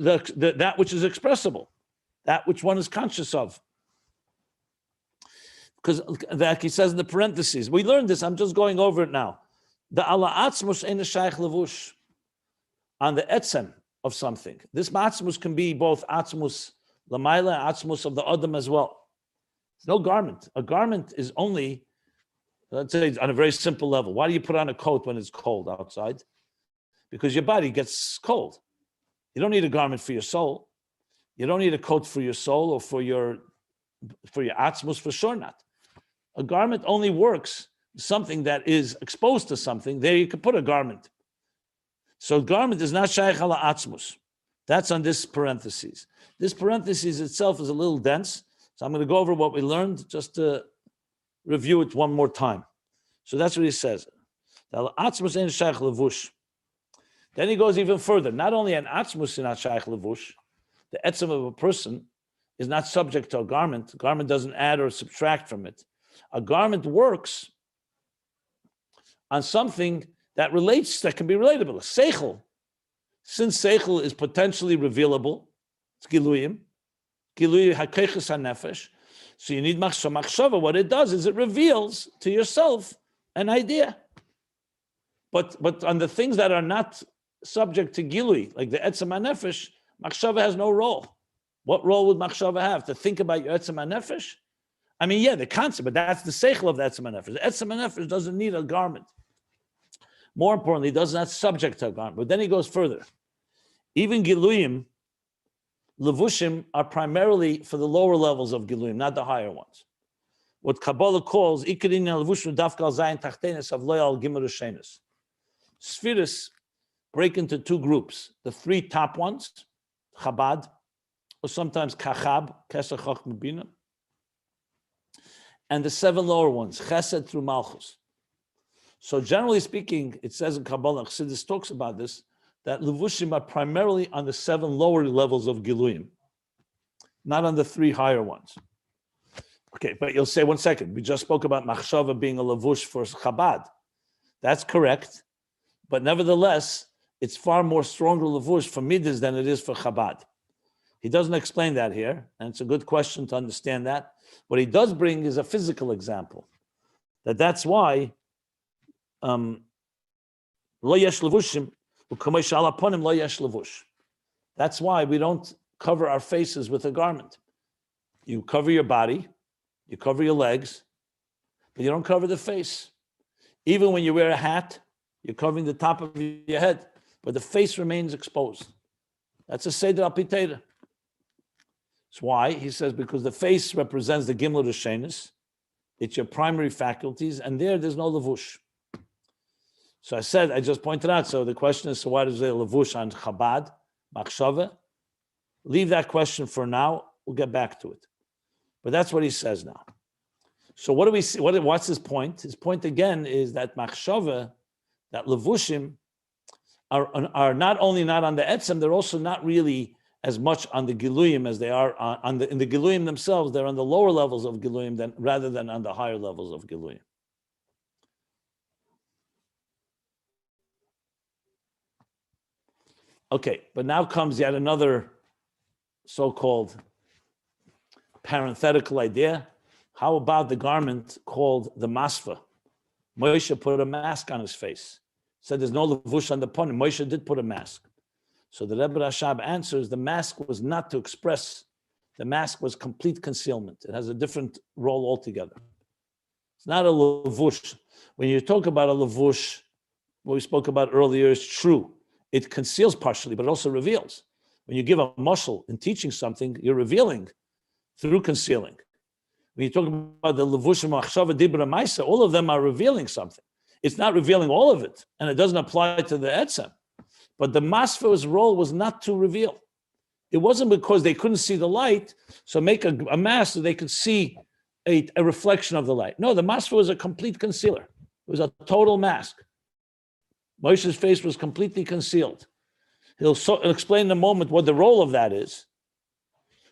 that which is expressible, that which one is conscious of. Because like he says in the parentheses, we learned this. I'm just going over it now. The ala atzmus ein shaykh levush, on the etzem of something. This atzmus can be both atzmus lamaila, atzmus of the adam as well. It's no garment. A garment is only, let's say, on a very simple level. Why do you put on a coat when it's cold outside? Because your body gets cold. You don't need a garment for your soul. You don't need a coat for your soul or for your atzmus, for sure not. A garment only works something that is exposed to something. There you can put a garment. So garment is not shaykh ala atzmus. That's on this parentheses. This parentheses itself is a little dense, so I'm going to go over what we learned just to review it one more time. So that's what he says. Atzmus ain't shaykh levush. Then he goes even further. Not only an atzmus is not shaykh levush, the etzem of a person is not subject to a garment. A garment doesn't add or subtract from it. A garment works on something that relates, that can be relatable. A seichel, since seichel is potentially revealable, it's giluyim hakeches hanefesh. So you need machshava. What it does is it reveals to yourself an idea. But on the things that are not subject to gilui, like the etzem hanefesh, machshava has no role. What role would machshava have? To think about your etzem hanefesh? I mean, yeah, the concept, but that's the seichel of the etzem hanefesh. The etzem hanefesh doesn't need a garment. More importantly, it does not subject to a garment. But then he goes further. Even giluyim, levushim, are primarily for the lower levels of giluyim, not the higher ones. What Kabbalah calls ikarin levushim dafkal zayin tachtenis of loyal gimur shenis. Spheres break into two groups: the three top ones, Chabad, or sometimes Kachab, Kesach Chachma Bina, and the seven lower ones, Chesed through Malchus. So generally speaking, it says in Kabbalah, Chassidus talks about this, that levushim are primarily on the 7 lower levels of Giluyim, not on the 3 higher ones. Okay, but you'll say, 1 second, we just spoke about machshava being a levush for Chabad. That's correct, but nevertheless, it's far more stronger levush for Midas than it is for Chabad. He doesn't explain that here, and it's a good question to understand that. What he does bring is a physical example, that's why lo yesh levushim u'kamei shal haponim lo yesh levush. That's why we don't cover our faces with a garment. You cover your body, you cover your legs, but you don't cover the face. Even when you wear a hat, you're covering the top of your head, but the face remains exposed. That's a seder al pi Torah. That's why he says, because the face represents the gimel rishenis, it's your primary faculties, and there's no levush. So I just pointed out, so the question is, so why does there levush on Chabad, machshava? Leave that question for now, we'll get back to it. But that's what he says now. So what do we see? What's his point? His point again is that machshava, that levushim, are not only not on the etzem, they're also not really as much on the Giluyim as they are in the Giluyim themselves. They're on the lower levels of Giluyim rather than on the higher levels of Giluyim. Okay, but now comes yet another so-called parenthetical idea. How about the garment called the masfa? Moshe put a mask on his face. Said there's no levush on the ponim. Moshe did put a mask. So the Rebbe Rashab answers, the mask was not to express. The mask was complete concealment. It has a different role altogether. It's not a levush. When you talk about a levush, what we spoke about earlier is true. It conceals partially, but it also reveals. When you give a mashal in teaching something, you're revealing through concealing. When you talk about the levushim, machshava, dibra, maisa, all of them are revealing something. It's not revealing all of it, and it doesn't apply to the etzem. But the masfa's role was not to reveal. It wasn't because they couldn't see the light, so make a mask so they could see a reflection of the light. No, the masfa was a complete concealer. It was a total mask. Moshe's face was completely concealed. He'll explain in a moment what the role of that is.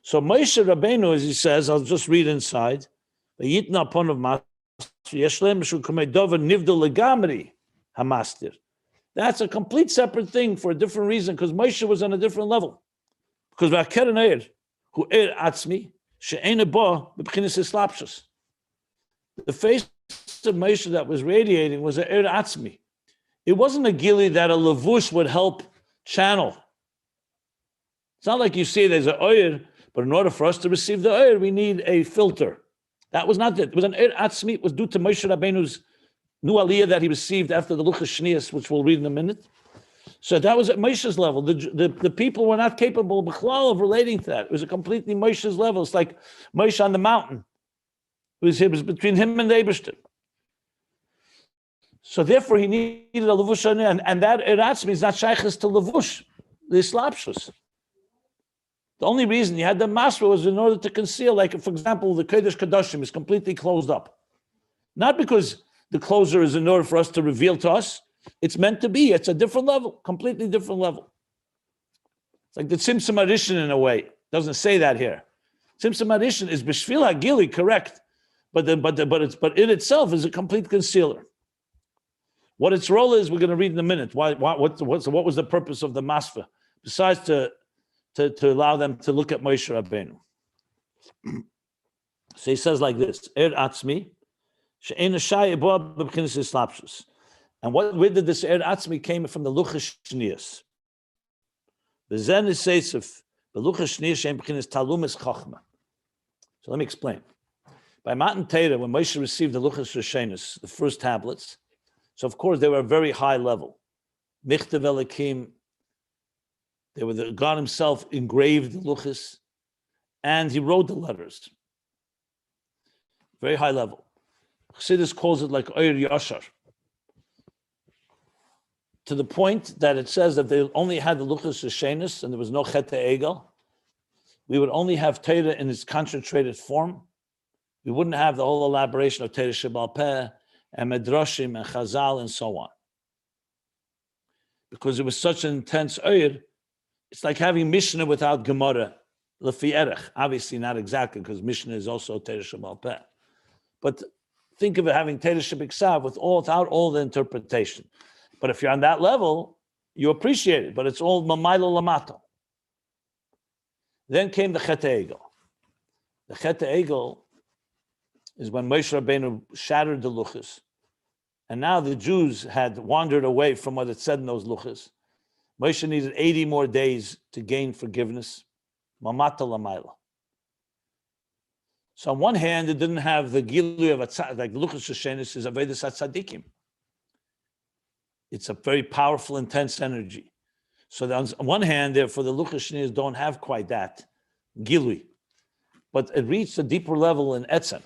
So Moshe Rabbeinu, as he says, I'll just read inside, that's a complete separate thing for a different reason, because Moshe was on a different level. Because the face of Moshe that was radiating was a atzmi. It wasn't a gili that a levush would help channel. It's not like you see there's an oyer, but in order for us to receive the oyer, we need a filter. That was not it. It was an atzmi. It was due to Moshe Rabbeinu's new aliyah that he received after the Luchas Shnias, which we'll read in a minute. So that was at Moshe's level. The people were not capable of relating to that. It was a completely Moshe's level. It's like Moshe on the mountain. It was between him and the Eibishter. So therefore he needed a levush, and that eratzmi is not shaykhis to levush, the slapshus. The only reason you had the masra was in order to conceal, like for example, the Kodesh Kadoshim is completely closed up. Not because the closer is in order for us to reveal to us. It's meant to be. It's a different level, completely different level. It's like the Tzimtzum Arishin in a way. Doesn't say that here. Tzimtzum Arishin is B'shvil HaGili, correct, but it itself is a complete concealer. What its role is, we're going to read in a minute. What was the purpose of the masfa, besides to allow them to look at Moshe Rabbeinu? So he says like this: Er Atzmi, and where did this Er Atzmi came from? The Luchas Shnias. The Zen is Seisef, the Luchas Shnias Shem B'chinas Talumis Chachma. So let me explain. By Matan Torah, when Moshe received the Luchas Rishenis, the first tablets, so of course they were a very high level. Michtav Elikim, God himself engraved the Luchas, and he wrote the letters. Very high level. Chassidus calls it like Oyer Yashar. To the point that it says that they only had the Luchas Rishenis and there was no Chet Egel. We would only have Torah in its concentrated form. We wouldn't have the whole elaboration of Torah Shebal Peh and Medrashim and Chazal and so on. Because it was such an intense Oyer, it's like having Mishnah without Gemara, Lefi Erech. Obviously not exactly, because Mishnah is also Teresh Shebal Peh. But think of it having Teresh Shebiksav without all the interpretation. But if you're on that level, you appreciate it, but it's all Mamayla Lamato. Then came the Chet Egel. The Chet Egel is when Moshe Rabbeinu shattered the luchas. And now the Jews had wandered away from what it said in those luchas. Moshe needed 80 more days to gain forgiveness. Mamata Lamayla. So on one hand, it didn't have the Gilui of like luchas Shoshenis is Avedis HaTzadikim. It's a very powerful, intense energy. So on one hand, therefore, the luchas Shoshenis don't have quite that Gilui. But it reached a deeper level in Etzem.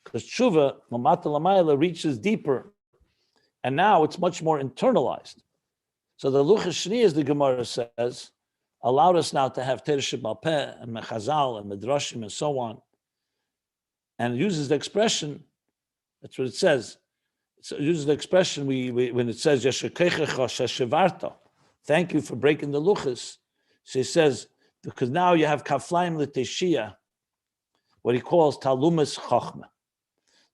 Because Tshuva, Mamata Lamayla, reaches deeper. And now it's much more internalized. So the Luchas Shni, as the Gemara says, allowed us now to have Teresh Shebal Peh and Mechazal and Medrashim and so on. And it uses the expression, that's what it says. It uses the expression when it says, thank you for breaking the Luchas. So he says, because now you have Kaflaim L'Teshiyah, what he calls Talumas Chochmah.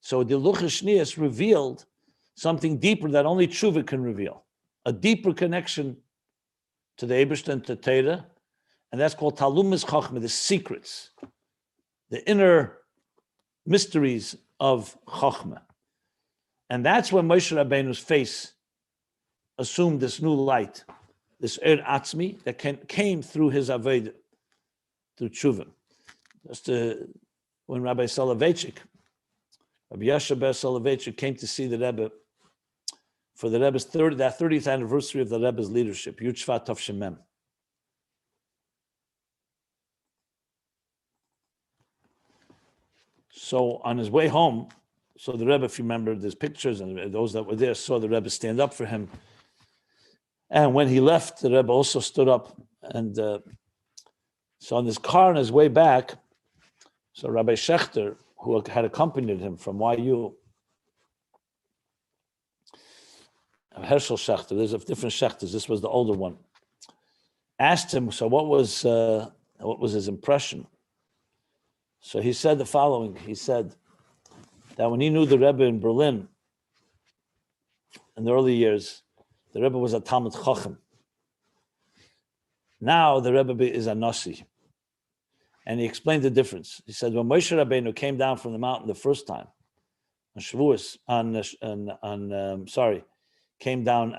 So the Luchas Shnius revealed something deeper that only Tshuva can reveal, a deeper connection to the Eibishter and to Torah, and that's called Talumas Chochmah, the secrets, the inner mysteries of Chochmah. And that's when Moshe Rabbeinu's face assumed this new light, this Atzmi that came through his Avodah, through Tshuva. Just when Rabbi Soloveitchik, Rabbi Yasha Ber Soloveitchik came to see the Rebbe for the Rebbe's 30th anniversary of the Rebbe's leadership, Yud Shvat Tov Shemem. So on his way home, so the Rebbe, if you remember, there's pictures, and those that were there saw the Rebbe stand up for him. And when he left, the Rebbe also stood up. And so on his car on his way back, so Rabbi Schechter, who had accompanied him from YU, Herschel Schechter, there's a different Schechters, this was the older one, asked him, so what was his impression? So he said the following, he said that when he knew the Rebbe in Berlin, in the early years, the Rebbe was a Talmud Chacham. Now the Rebbe is a Nasi. And he explained the difference. He said, when Moshe Rabbeinu came down from the mountain the first time, on Shavuos, came down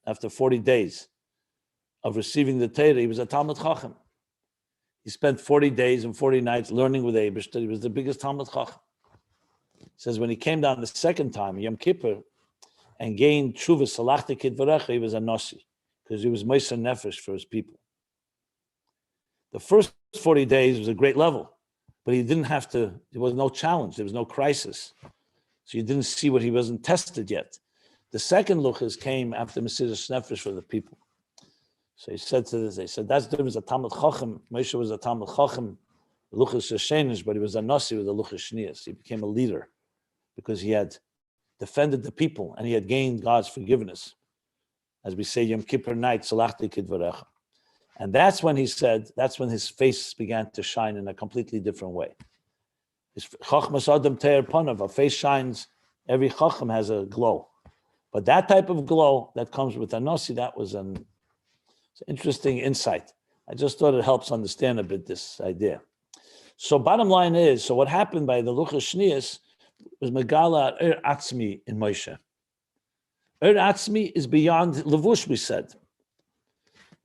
after 40 days of receiving the Torah, he was a Talmud Chacham. He spent 40 days and 40 nights learning with Eibishter. He was the biggest Talmud Chacham. He says, when he came down the second time, Yom Kippur, and gained Tshuva, Salachti Kidvarecha, he was a Nasi, because he was Moshe Nefesh for his people. The first 40 days was a great level, but he didn't have to, there was no challenge, there was no crisis. So you didn't see what he wasn't tested yet. The second luchas came after Mesiras Nefesh for the people. So he said to this, they said, that's the difference, a Talmud Chacham. Moshe was a Talmud Chacham, luchas Sheshenish, but he was a Nasi with the luchas Shnias. He became a leader because he had defended the people and he had gained God's forgiveness. As we say, Yom Kippur night, Salachti Kidvarecha. And that's when he said, that's when his face began to shine in a completely different way. His Chachmas Adam Teir Panav, a face shines, every Chacham has a glow. But that type of glow that comes with a Nasi, that was an interesting insight. I just thought it helps understand a bit this idea. So bottom line is, so what happened by the Luchas Shnius was Megala Atzmi in Moshe. Atzmi is beyond Levush, we said.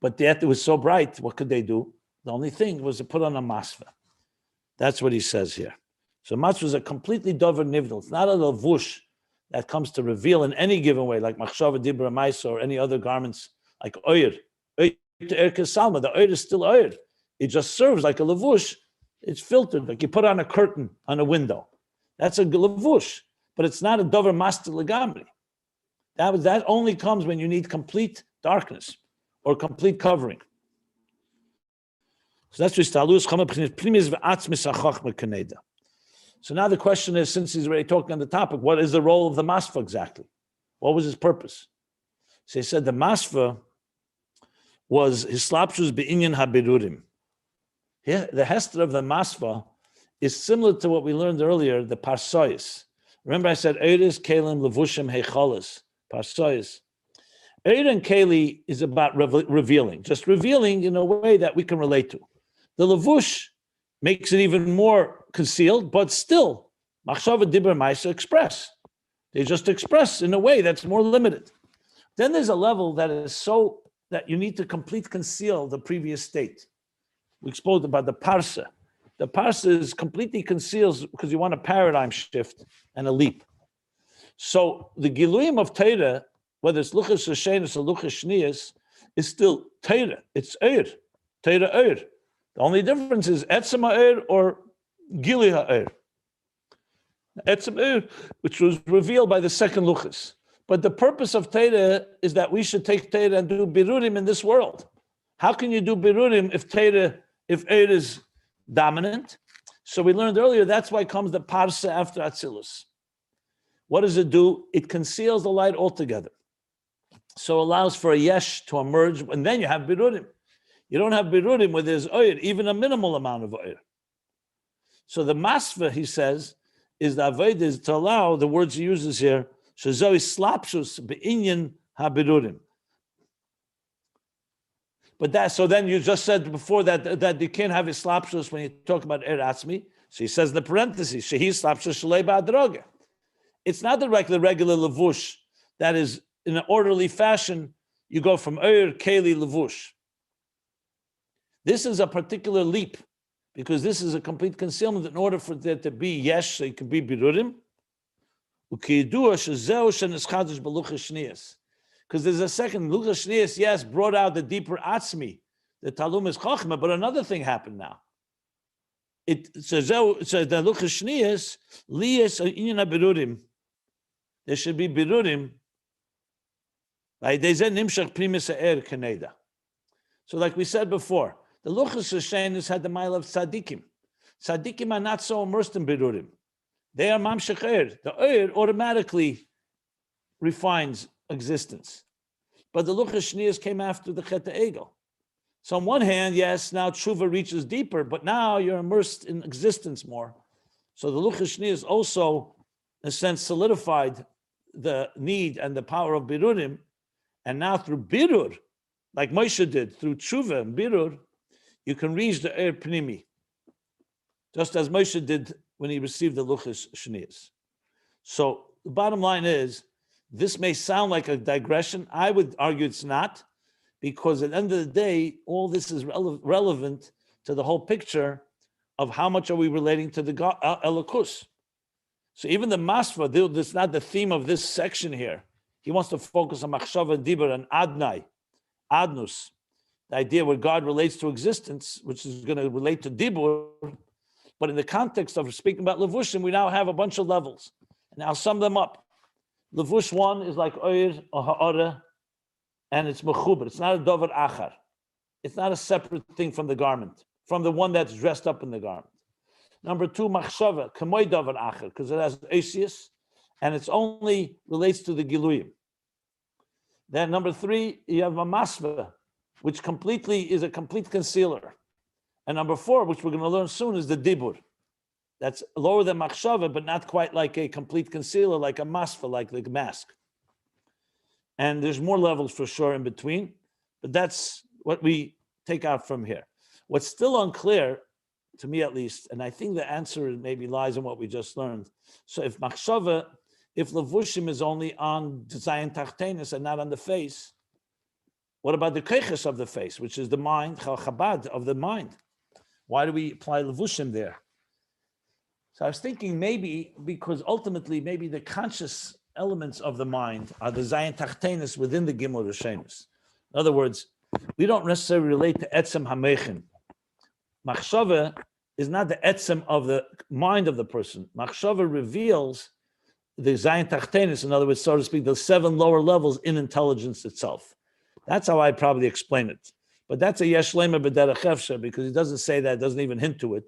But yet it was so bright, what could they do? The only thing was to put on a masva. That's what he says here. So masva is a completely dover nivdal. It's not a levush that comes to reveal in any given way, like machshava, dibra, maisa, or any other garments, like oyer. The oyer is still oyer. It just serves like a levush. It's filtered, like you put on a curtain on a window. That's a levush, but it's not a dover master legamri. That only comes when you need complete darkness or complete covering. So that's just talus chama primis ve'atzmis hachachma kaneda. So now the question is, since he's already talking on the topic, what is the role of the Masva exactly? What was his purpose? So he said the Masva was hislapshus be'inyan habirurim. The hester of the Masva is similar to what we learned earlier, the parsois. Remember I said, Eiris, Kalim, Levushim, Heicholis, parsois. Eir and Keli is about revealing, just revealing in a way that we can relate to. The Levush makes it even more concealed, but still, Machshava Dibur Maisa express. They just express in a way that's more limited. Then there's a level that is so that you need to completely conceal the previous state. We spoke about the parsa. The parsa is completely conceals because you want a paradigm shift and a leap. So the Giluyim of Torah, whether it's Luchas Hashanus or Luchas Shnias, is still Torah. It's Eir. Torah Eir. The only difference is Etzem Eir or Gili Ha'er. Etzem Eir, which was revealed by the second Luchas. But the purpose of Torah is that we should take Torah and do Birurim in this world. How can you do Birurim if Eir is dominant? So we learned earlier, that's why comes the Parsa after Atzilus. What does it do? It conceals the light altogether. So allows for a Yesh to emerge, and then you have Birurim. You don't have Birurim where there's Oyer, even a minimal amount of Oyer. So the Masva, he says, is the Avodah is to allow, the words he uses here, Shazoi slapshus be'inyan habirurim. But that, so then you just said before that you can't have slapshus when you talk about Er Atzmi. So he says in the parentheses, Shehi slapshus shalei ba'adroge. It's not the regular levush that is in an orderly fashion. You go from Er, Keli, levush. This is a particular leap because this is a complete concealment in order for there to be yesh, so it can be birurim. Because there's a second, Luchas Shnias, yes, brought out the deeper Atzmi, the Talum is Chochma, but another thing happened now. It says the Luchas Shnias, Liyas Inyan Birurim. There should be Birurim. So like we said before, the Luchas Hashanus had the mile of Tzadikim. Tzadikim are not so immersed in Birurim. They are mamshech Eir. The Eir automatically refines existence. But the Luchas Shnias came after the Chet Egel. So on one hand, yes, now Tshuva reaches deeper, but now you're immersed in existence more. So the Luchas Shnias also, in a sense, solidified the need and the power of Birurim. And now through Birur, like Moshe did, through Tshuva and Birur, you can reach the Eir Pnimi. Just as Moshe did when he received the Luchas Shnias. So the bottom line is, this may sound like a digression. I would argue it's not, because at the end of the day, all this is relevant to the whole picture of how much are we relating to the Elokus. So even the Masva, this is not the theme of this section here. He wants to focus on Machshava, Dibur, and Adnai, Adnus, the idea where God relates to existence, which is going to relate to Dibur. But in the context of speaking about Levushim, we now have a bunch of levels. And I'll sum them up. Levush 1 is like Oyer or Ha'ara, and it's Mechuber. It's not a Dover Achar. It's not a separate thing from the garment, from the one that's dressed up in the garment. Number 2, Machshava, Kamoy Dover Achar, because it has Asius, and it's only relates to the Giluyim. Then number 3, you have a Masva, which completely is a complete concealer. And number 4, which we're going to learn soon, is the Dibur. That's lower than Machshava, but not quite like a complete concealer, like a Masva, like the mask. And there's more levels for sure in between, but that's what we take out from here. What's still unclear, to me at least, and I think the answer maybe lies in what we just learned. So if Machshava, if Levushim is only on Zayin Tachtenis and not on the face, what about the Keches of the face, which is the mind, Chabad of the mind? Why do we apply Levushim there? So I was thinking maybe because ultimately maybe the conscious elements of the mind are the Zayin Tachtenis within the Gimel Rishenus. In other words, we don't necessarily relate to Etzem HaMechin. Machshava is not the Etzem of the mind of the person. Machshava reveals the Zayin Tachtenis, in other words, so to speak, the 7 lower levels in intelligence itself. That's how I probably explain it. But that's a Yesh Lema B'derech Efsher, because he doesn't say that, doesn't even hint to it.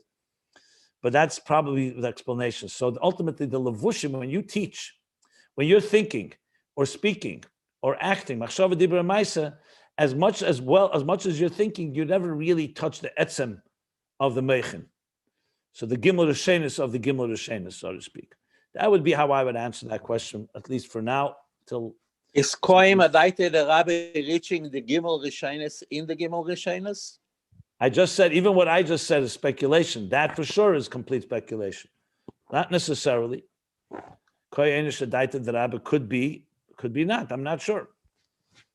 But that's probably the explanation. So ultimately, the levushim, when you teach, when you're thinking or speaking or acting, machshava dibra maisa, as much as you're thinking, you never really touch the etzem of the meichin. So the gimel rishenis of the gimel rishenis, so to speak. That would be how I would answer that question, at least for now, till. Is Koim Adaite the Rabbi reaching the gimel rishenis in the gimel rishenis? I just said, even what I just said is speculation. That for sure is complete speculation. Not necessarily. The Rabbi could be not. I'm not sure.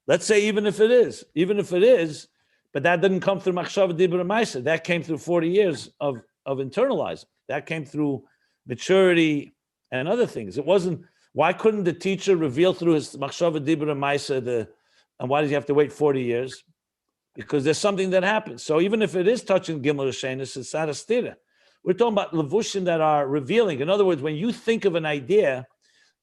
Let's say even if it is, but that didn't come through Machshava Dibra Maisa. That came through 40 years of internalizing. That came through maturity and other things. It wasn't, why couldn't the teacher reveal through his Machshava Dibra Maisa and why did you have to wait 40 years? Because there's something that happens. So even if it is touching Gimel Rishenis, it's not a stira. We're talking about levushim that are revealing. In other words, when you think of an idea,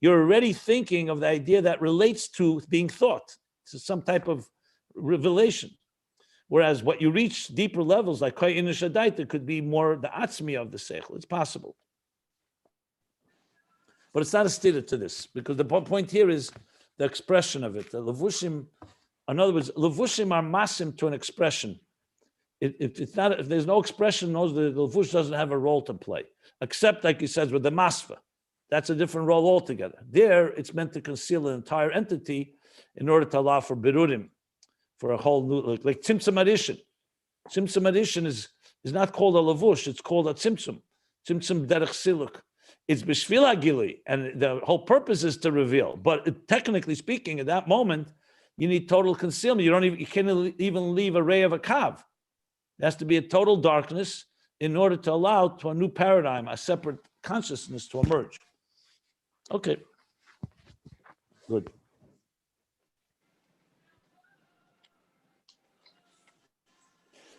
you're already thinking of the idea that relates to being thought. It's some type of revelation. Whereas what you reach deeper levels, like Koy Inish Adaita, could be more the atzmi of the seichel. It's possible. But it's not a stira to this, because the point here is the expression of it. The levushim, in other words, levushim are masim to an expression. It's not, if there's no expression, the levush doesn't have a role to play, except like he says with the masva. That's a different role altogether. There, it's meant to conceal an entire entity in order to allow for birurim, for a whole new, like tzimtzum addition. Tzimtzum addition is not called a levush, it's called a tzimtzum derech siluk. It's b'shvil hagili, and the whole purpose is to reveal. But technically speaking, at that moment, you need total concealment. You can't even leave a ray of a kav. It has to be a total darkness in order to allow to a new paradigm, a separate consciousness to emerge. Okay, good.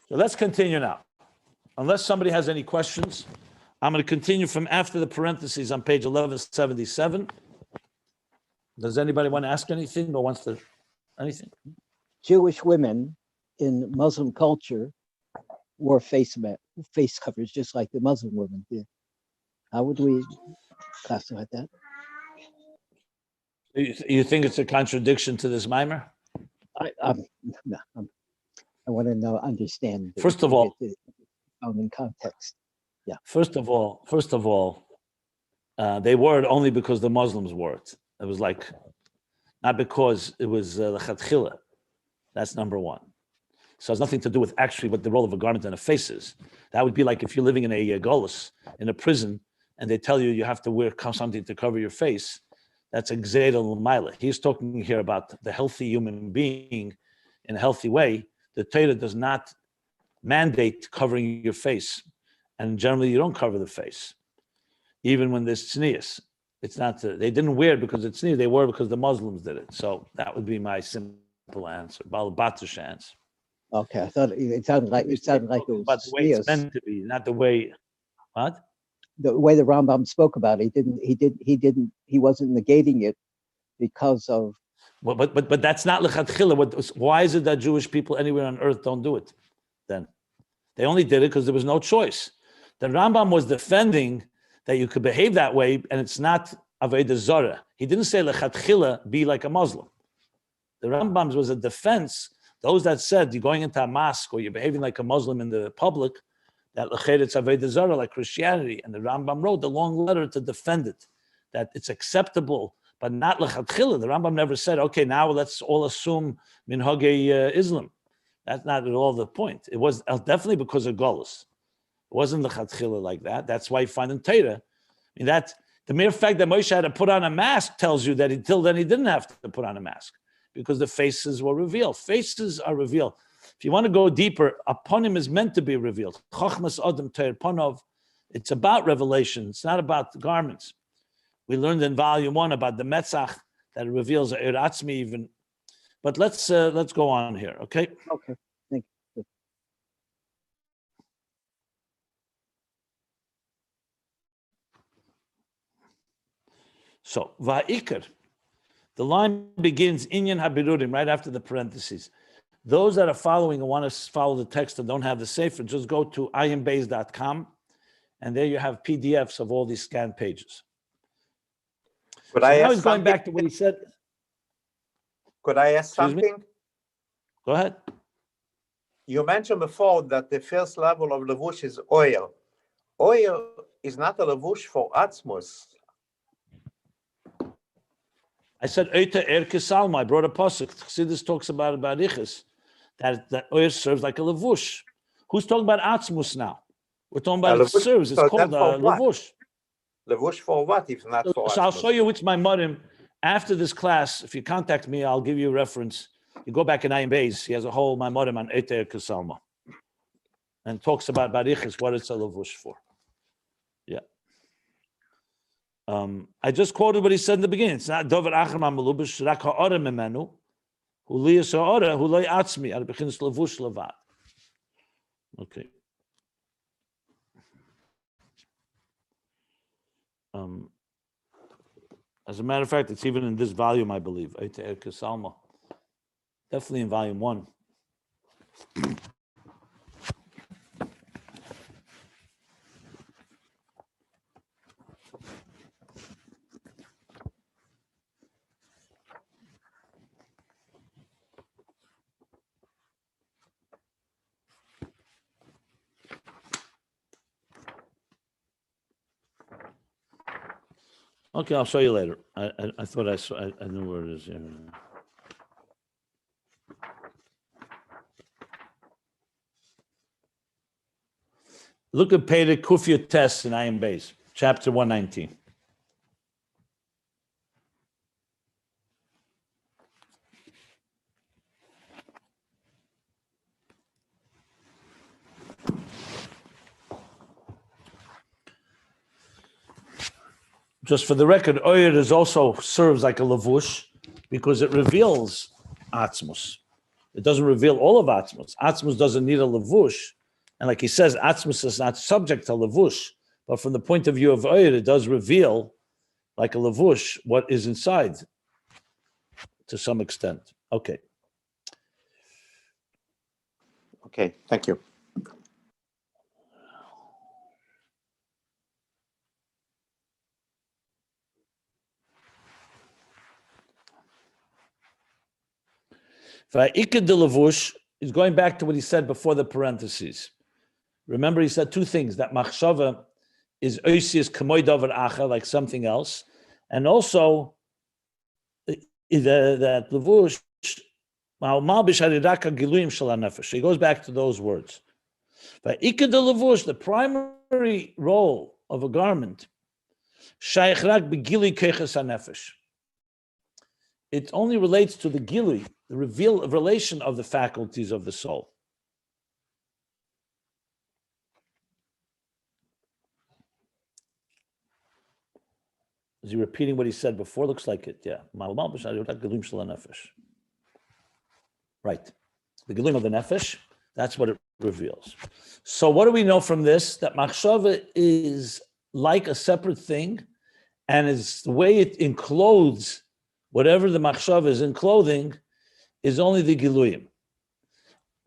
So let's continue now. Unless somebody has any questions, I'm going to continue from after the parentheses on page 1177. Does anybody want to ask anything or wants to, anything? Jewish women in Muslim culture wore face covers, just like the Muslim women did. How would we classify that? You think it's a contradiction to this mimer? I want to understand. First of all, in context. Yeah. First of all, they wore it only because the Muslims wore it. It was like, not because it was lechatchila. That's number one. So it has nothing to do with actually what the role of a garment on a face is. That would be like if you're living in a golus, in a prison, and they tell you have to wear something to cover your face. That's a gzeira l'mayla. He's talking here about the healthy human being in a healthy way. The Torah does not mandate covering your face. And generally you don't cover the face. Even when there's tznius. It's not, they didn't wear it because it's tznius, they wore it because the Muslims did it. So that would be my simple answer, Balabatish answer. Okay, I thought it sounded like it was but the way it's meant to be, not the way. What? The way the Rambam spoke about it, he wasn't negating it because of. Well, but that's not lechatchila. Why is it that Jewish people anywhere on earth don't do it? Then they only did it because there was no choice. The Rambam was defending that you could behave that way, and it's not avodah zarah. He didn't say lechatchila be like a Muslim. The Rambam's was a defense. Those that said you're going into a mosque or you're behaving like a Muslim in the public, that it's avodah zarah like Christianity, and the Rambam wrote the long letter to defend it, that it's acceptable, but not lechatchila. The Rambam never said, okay, now let's all assume minhagei Islam. That's not at all the point. It was definitely because of Golus. It wasn't lechatchila like that. That's why you find in Torah. I mean, that the mere fact that Moshe had to put on a mask tells you that until then he didn't have to put on a mask because the faces were revealed. Faces are revealed. If you want to go deeper, aponim is meant to be revealed. Chochmas Adam Teir Panov. It's about revelation. It's not about the garments. We learned in volume 1 about the Metzach that it reveals a Iratzmi even. But let's go on here, okay? Okay, thank you. So Va'ikar, the line begins Inyan Habirudim right after the parentheses. Those that are following and want to follow the text and don't have the sefer, just go to ayinbeis.com And there you have PDFs of all these scanned pages. Could So I now ask he's going something? back to what he said. Could I ask Excuse me? something? Go ahead. You mentioned before that the first level of levush is oil. Oil is not a levush for atzmus. I said Eita Erkesalma. I brought a pasuk. Chassidus talks about Ichus, that oil serves like a levush. Who's talking about atzmus now? We're talking about it levush, serves. It's so called then for what? levush. Levush for what if not for So I'll atzmus? show you which my modim. After this class, if you contact me, I'll give you a reference. You go back in Ayin Beis. He has a whole my modim on Eita Erkesalma, and talks about Ichus, what it's a levush for. Yeah. I just quoted what he said in the beginning. It's not Dover Achram Melubish Rak Ha'ora Memenu, Huliyas Ha'ora, Hulay Atzmi, Ad Bechinas Levush Levad. Okay. As a matter of fact, it's even in this volume, I believe. Eita Erkesalma. Definitely in volume 1. Okay, I'll show you later. I thought I saw. I knew where it is. Yeah. Look at Peder Kufya Test in Ayin Beis, chapter 119. Just for the record, Oyer is also serves like a lavush because it reveals Atzmus. It doesn't reveal all of Atzmus. Atzmus doesn't need a lavush. And like he says, Atzmus is not subject to lavush. But from the point of view of Oyer, it does reveal, like a lavush, what is inside to some extent. Okay. Okay, thank you. Va'ikad de lavush is going back to what he said before the parentheses. Remember, he said two things, that machshava is oisius kamoy davar acha, like something else, and also that lavush, he goes back to those words. Va'ikad de lavush, the primary role of a garment, shaykh rak begili keches hanefesh. It only relates to the gili, the relation of the faculties of the soul. Is he repeating what he said before? Looks like it, yeah. Right. The gilim of the nefesh, that's what it reveals. So what do we know from this? That machshava is like a separate thing, and it's the way it encloses whatever the machshava is enclothing is only the giluyim.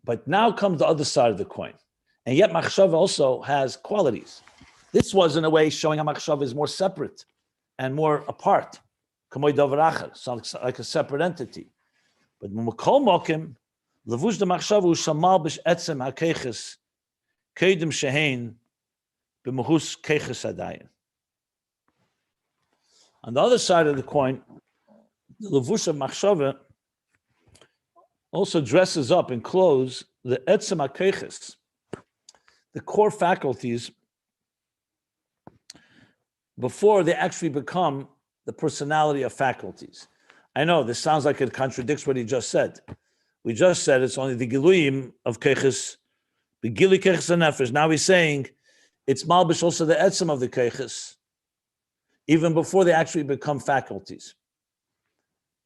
But now comes the other side of the coin. And yet machshava also has qualities. This was in a way showing how machshava is more separate and more apart. Kamoy davar acher, sounds like a separate entity. But mukol mokim, levush de machshava ushamal bish etzem hakeches, kedim shehein, b'mahus keches adayin. On the other side of the coin, the levush of machshava also dresses up and clothes the etzem hakeches, the core faculties, before they actually become the personality of faculties. I know this sounds like it contradicts what he just said. We just said it's only the giluyim of keches, the gili keches and nefesh. Now he's saying it's malbish also the etzem of the keches, even before they actually become faculties.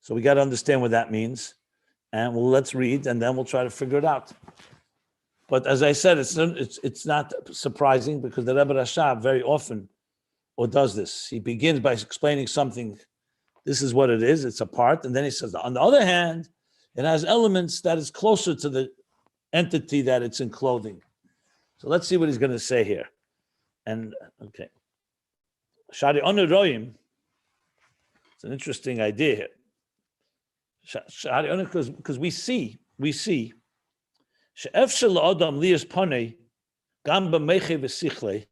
So we got to understand what that means. And let's read, and then we'll try to figure it out. But as I said, it's not surprising because the Rebbe Rashab very often does this. He begins by explaining something. This is what it is. It's a part, and then he says, on the other hand, it has elements that is closer to the entity that it's enclothing. So let's see what he's going to say here. And okay. Shari Onu Roim, it's an interesting idea here. Shari Onu, because we see, She'ef shel Adam liyas panei gam b'meiche v'sichle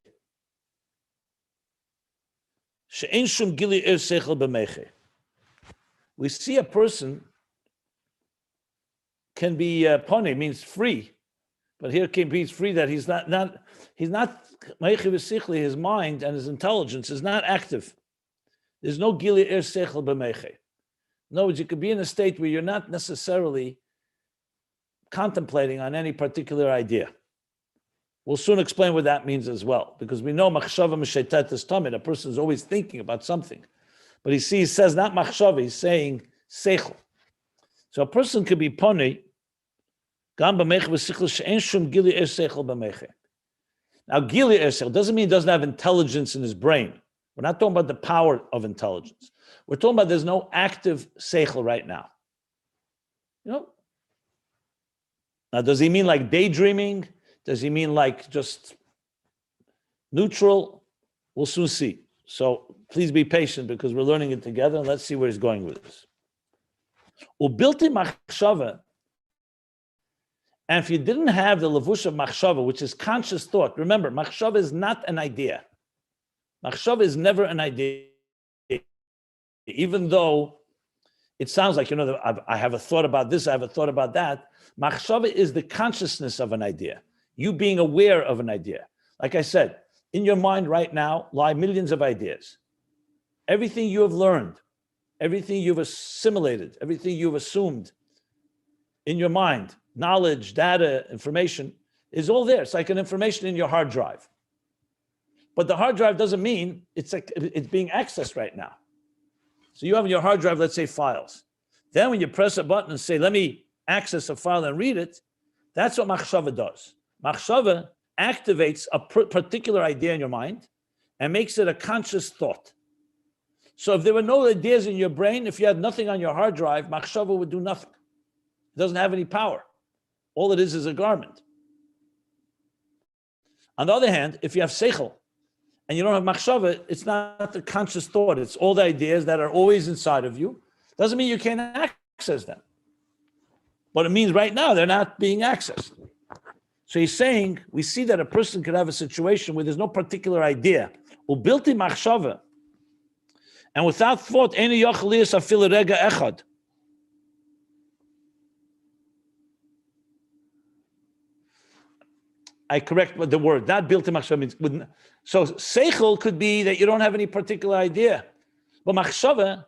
she'en shum gili er sechel b'meiche. We see a person can be panei, means free, but here can be free that he's not meiche v'sichle, his mind and his intelligence is not active. There's no gili er sechel b'meiche. In other words, you could be in a state where you're not necessarily contemplating on any particular idea. We'll soon explain what that means as well, because we know machshava m'sheitat tamid, a person is always thinking about something. But he says not machshava, he's saying seichel. So a person could be poni, gam b'meiche v'sichel she'en shum gili er seichel b'meiche. Now gili er seichel doesn't mean he doesn't have intelligence in his brain. We're not talking about the power of intelligence. We're talking about there's no active seichel right now. You know? Now, does he mean like daydreaming? Does he mean like just neutral? We'll soon see. So please be patient because we're learning it together, and let's see where he's going with this. Ubilti machshava. And if you didn't have the levush of machshava, which is conscious thought, remember, machshava is not an idea. Machshava is never an idea. Even though it sounds like, I have a thought about this, I have a thought about that. Machshava is the consciousness of an idea. You being aware of an idea. Like I said, in your mind right now lie millions of ideas. Everything you have learned, everything you've assimilated, everything you've assumed in your mind, knowledge, data, information, is all there. It's like an information in your hard drive. But the hard drive doesn't mean it's being accessed right now. So you have in your hard drive, let's say, files. Then when you press a button and say, let me access a file and read it, that's what machshava does. Machshava activates a particular idea in your mind and makes it a conscious thought. So if there were no ideas in your brain, if you had nothing on your hard drive, machshava would do nothing. It doesn't have any power. All it is a garment. On the other hand, if you have seichel and you don't have machshava, it's not the conscious thought. It's all the ideas that are always inside of you. Doesn't mean you can't access them. But it means right now they're not being accessed. So he's saying, we see that a person could have a situation where there's no particular idea. Ubilti machshava. And without thought, any yochel liyas afil rega echad. I correct the word, not bilti machshava means, so seichel could be that you don't have any particular idea. But machshava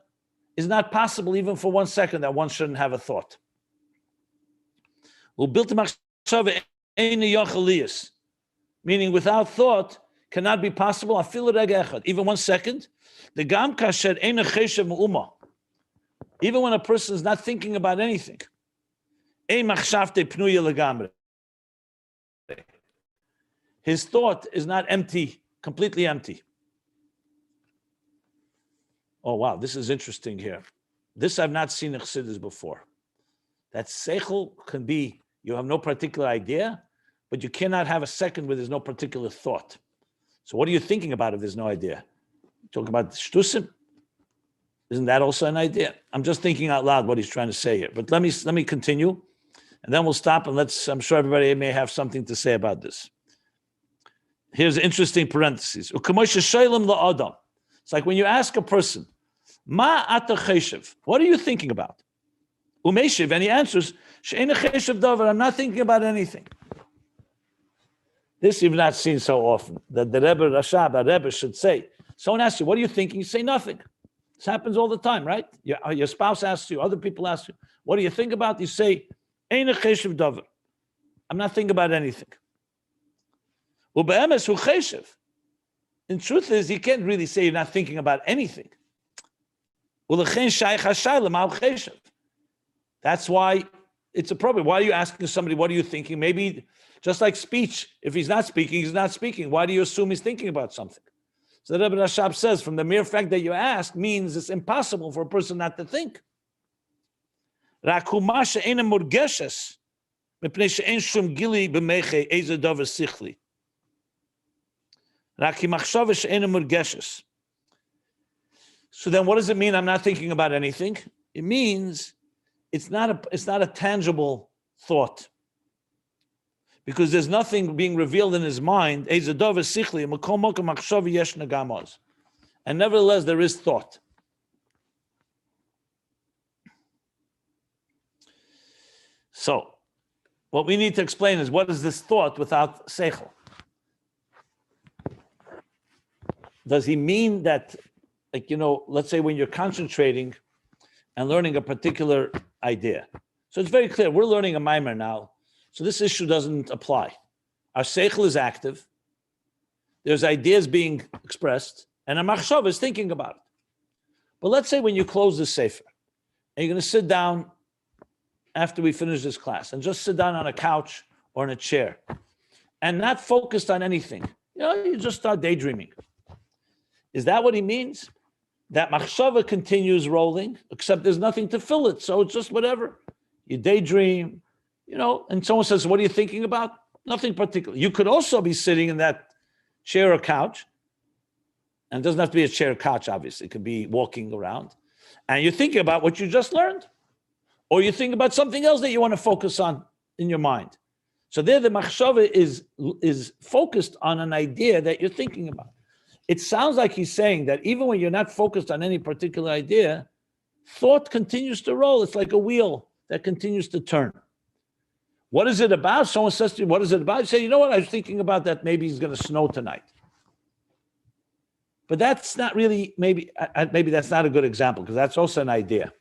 is not possible even for 1 second that one shouldn't have a thought. Meaning without thought cannot be possible. Even 1 second. Even when a person is not thinking about anything. His thought is not empty, completely empty. Oh wow, this is interesting here. This I've not seen in Chassidus before. That seichel can be, you have no particular idea, but you cannot have a second where there's no particular thought. So what are you thinking about if there's no idea? Talking about shtusim? Isn't that also an idea? I'm just thinking out loud what he's trying to say here. But let me continue, and then we'll stop and I'm sure everybody may have something to say about this. Here's interesting parentheses. It's like when you ask a person, Ma ata cheshev, what are you thinking about? Umeshiv, and he answers, She'ena cheshev davar, I'm not thinking about anything. This you've not seen so often, that the Rebbe Rashab, a Rebbe should say, someone asks you, what are you thinking? You say nothing. This happens all the time, right? Your spouse asks you, other people ask you, what do you think about? You say, Eina cheshev davar, I'm not thinking about anything. Ube'emes hu cheshev. In truth is, you can't really say you're not thinking about anything. That's why it's appropriate. Why are you asking somebody, what are you thinking? Maybe just like speech, if he's not speaking, he's not speaking. Why do you assume he's thinking about something? So the Rebbe Rashab says, from the mere fact that you ask means it's impossible for a person not to think. So then what does it mean I'm not thinking about anything? It means it's not a tangible thought. Because there's nothing being revealed in his mind. And nevertheless, there is thought. So, what we need to explain is what is this thought without seichel? Does he mean that, like, let's say when you're concentrating and learning a particular idea. So it's very clear, we're learning a mimer now. So this issue doesn't apply. Our seichel is active. There's ideas being expressed, and a machshav is thinking about it. But let's say when you close the sefer, and you're going to sit down after we finish this class, and just sit down on a couch or in a chair, and not focused on anything. You just start daydreaming. Is that what he means? That machshava continues rolling, except there's nothing to fill it, so it's just whatever. You daydream. And someone says, what are you thinking about? Nothing particular. You could also be sitting in that chair or couch, and it doesn't have to be a chair or couch, obviously. It could be walking around, and you're thinking about what you just learned, or you think about something else that you want to focus on in your mind. So there, the machshava is focused on an idea that you're thinking about. It sounds like he's saying that even when you're not focused on any particular idea, thought continues to roll. It's like a wheel that continues to turn. What is it about? Someone says to you, what is it about? You say, what? I was thinking about that maybe it's going to snow tonight. But that's not really, maybe that's not a good example, because that's also an idea.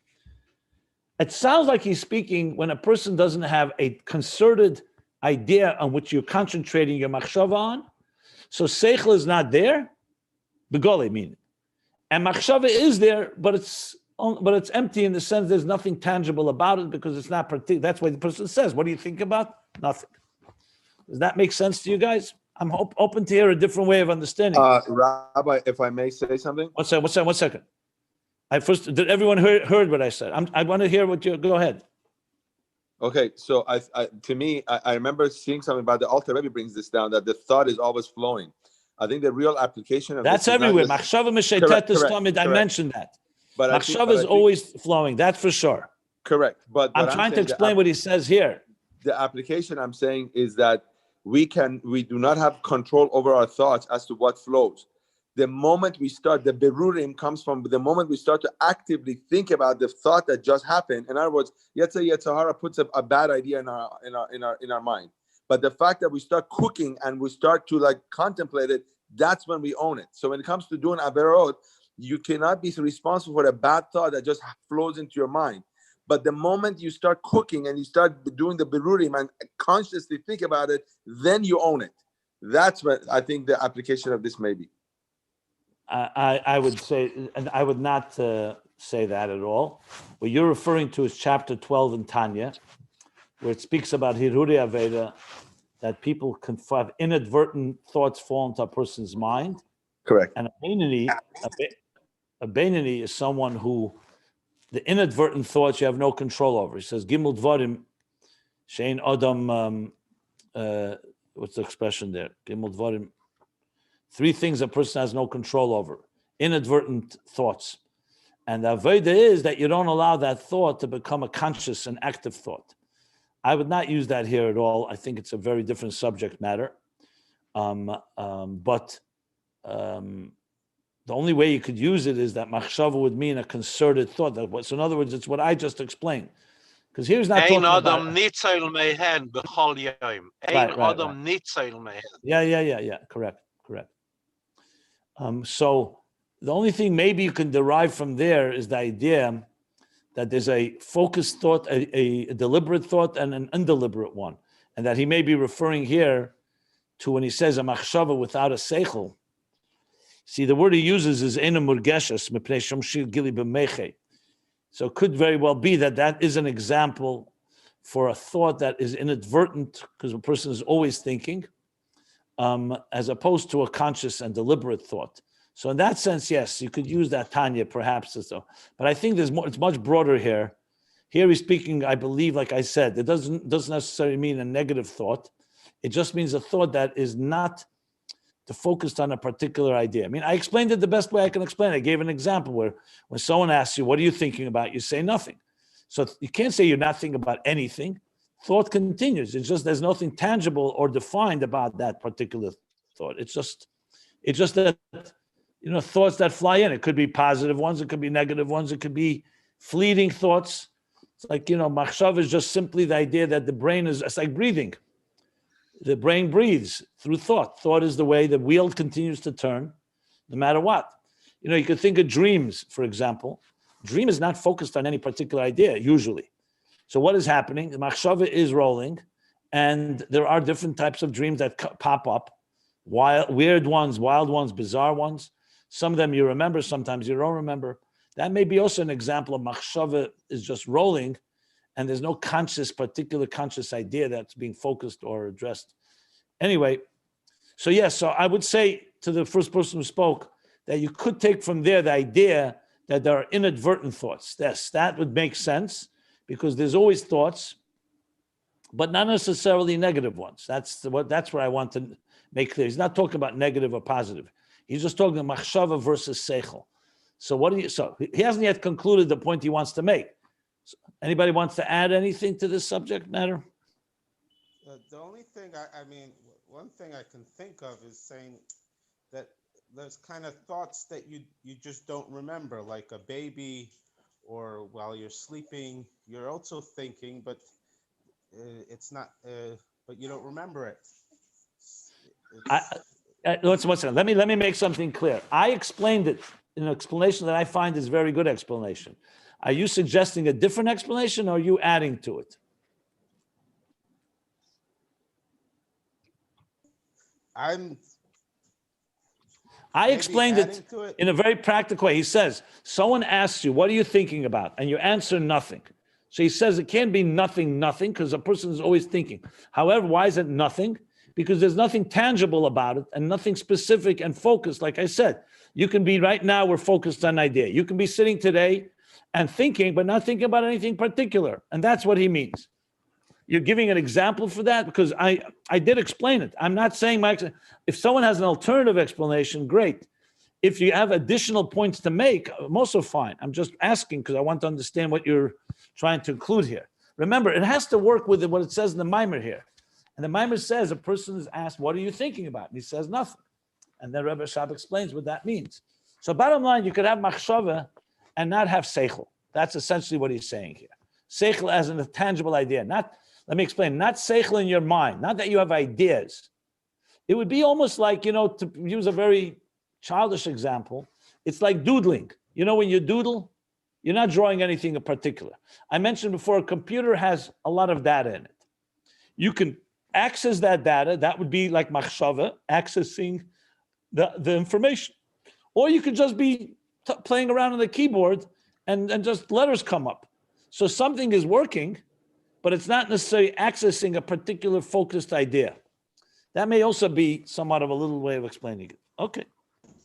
It sounds like he's speaking when a person doesn't have a concerted idea on which you're concentrating your machshava on. So seichel is not there, begoli meaning. And machshava is there, but it's empty in the sense there's nothing tangible about it, because it's not particular. That's why the person says, what do you think about? Nothing. Does that make sense to you guys? I'm open to hear a different way of understanding. Rabbi, if I may say something? One second. Did everyone heard what I said? I want to hear what you, go ahead. Okay, so I remember seeing something about the Alter Rebbe brings this down, that the thought is always flowing. I think the real application of that's this everywhere. Machshava m'sheitet is I mentioned that. But machshava is always flowing. That's for sure. Correct. But I'm trying to explain what he says here. The application I'm saying is that we do not have control over our thoughts as to what flows. The moment we start, the berurim comes from the moment we start to actively think about the thought that just happened. In other words, Yetzirah puts a bad idea in our mind. But the fact that we start cooking and we start to contemplate it, that's when we own it. So when it comes to doing averot, you cannot be responsible for a bad thought that just flows into your mind. But the moment you start cooking and you start doing the berurim and consciously think about it, then you own it. That's what I think the application of this may be. I would say, and I would not say that at all. What you're referring to is chapter 12 in Tanya, where it speaks about Hiruri Aveda, that people can have inadvertent thoughts fall into a person's mind. Correct. And a Beinoni is someone who the inadvertent thoughts you have no control over. He says, Gimel Dvarim, Shein Adam, what's the expression there? Gimel Dvarim. 3 things a person has no control over. Inadvertent thoughts. And the Aveda is that you don't allow that thought to become a conscious and active thought. I would not use that here at all. I think it's a very different subject matter. But the only way you could use it is that machshava would mean a concerted thought. So in other words, it's what I just explained. Because here's not talking about... Yeah. Correct. So the only thing maybe you can derive from there is the idea that there's a focused thought, a deliberate thought, and an undeliberate one. And that he may be referring here to when he says a machshava without a seichel. See, the word he uses is ena murgeshes mepnei shomshir gili b'meche. So it could very well be that is an example for a thought that is inadvertent, because a person is always thinking, as opposed to a conscious and deliberate thought. So in that sense, yes, you could use that Tanya perhaps as though. But I think there's more. It's much broader here. Here he's speaking, I believe, like I said, it doesn't necessarily mean a negative thought. It just means a thought that is not to focus on a particular idea. I mean, I explained it the best way I can explain it. I gave an example where when someone asks you, what are you thinking about? You say nothing. So you can't say you're not thinking about anything. Thought continues. It's just there's nothing tangible or defined about that particular thought. It's just that, thoughts that fly in. It could be positive ones, it could be negative ones, it could be fleeting thoughts. It's like, machshav is just simply the idea that the brain it's like breathing. The brain breathes through thought. Thought is the way the wheel continues to turn, no matter what. You could think of dreams, for example. Dream is not focused on any particular idea, usually. So what is happening? The machshava is rolling, and there are different types of dreams that pop up. Weird ones, wild ones, bizarre ones. Some of them you remember, sometimes you don't remember. That may be also an example of machshava is just rolling, and there's no particular conscious idea that's being focused or addressed. Anyway, so I would say to the first person who spoke that you could take from there the idea that there are inadvertent thoughts. Yes, that would make sense because there's always thoughts, but not necessarily negative ones. That's what I want to make clear. He's not talking about negative or positive. He's just talking about machshava versus seichel. So he hasn't yet concluded the point he wants to make. So anybody wants to add anything to this subject matter? The only thing one thing I can think of is saying that there's kind of thoughts that you just don't remember, like a baby, or while you're sleeping, you're also thinking, but it's not, but you don't remember it. One second. Let me make something clear. I explained it in an explanation that I find is a very good explanation. Are you suggesting a different explanation, or are you adding to it? I explained it in a very practical way. He says, someone asks you, what are you thinking about? And you answer nothing. So he says it can't be nothing, because a person is always thinking. However, why is it nothing? Because there's nothing tangible about it and nothing specific and focused. Like I said, you can be right now, we're focused on an idea. You can be sitting today and thinking, but not thinking about anything particular. And that's what he means. You're giving an example for that because I did explain it. I'm not saying if someone has an alternative explanation, great. If you have additional points to make, I'm also fine. I'm just asking because I want to understand what you're trying to include here. Remember, it has to work with what it says in the Maimer here. And the Maimer says a person is asked, what are you thinking about? And he says nothing. And then Rebbe Shab explains what that means. So bottom line, you could have machshava and not have seichel. That's essentially what he's saying here. Seichel as a tangible idea. Let me explain, not seichel in your mind, not that you have ideas. It would be almost like, to use a very childish example, it's like doodling. When you doodle, you're not drawing anything in particular. I mentioned before, a computer has a lot of data in it. You can access that data, that would be like machshava, accessing the information. Or you could just be playing around on the keyboard and just letters come up. So something is working, but it's not necessarily accessing a particular focused idea. That may also be somewhat of a little way of explaining it. Okay.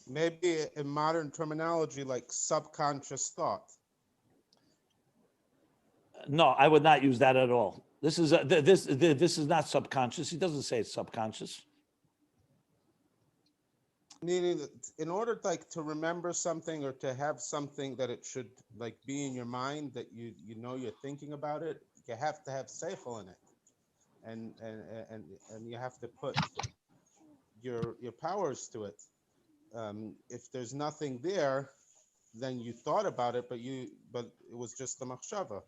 Maybe in modern terminology, like subconscious thought. No, I would not use that at all. This is not subconscious. He doesn't say it's subconscious. Meaning, in order to remember something or to have something that it should be in your mind, that you're thinking about it, you have to have seichel in it, and you have to put your powers to it. If there's nothing there, then you thought about it, but it was just a machshava.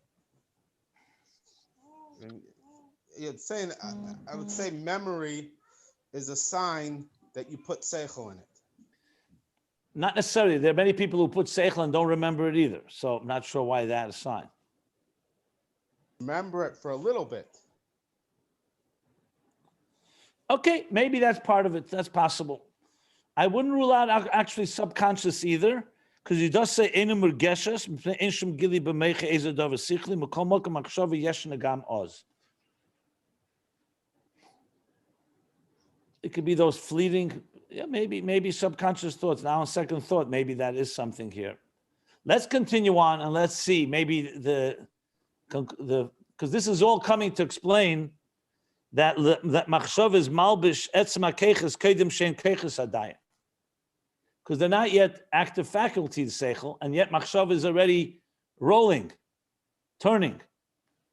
It's saying, I would say memory is a sign that you put seichel in it. Not necessarily. There are many people who put seichel and don't remember it either. So I'm not sure why that is a sign. Remember it for a little bit. Okay, maybe that's part of it. That's possible. I wouldn't rule out actually subconscious either, because he does say "Einu murgeshes inshum gili b'meiche ezadav sichli mekol mokem machshava yesh negam oz." It could be those fleeting, maybe subconscious thoughts. Now, on second thought, maybe that is something here. Let's continue on and let's see. Maybe because this is all coming to explain that machshava is malbish etzem hakeches kedim shein keches adayin. Because they're not yet active faculties, seichel, and yet machshava is already rolling, turning.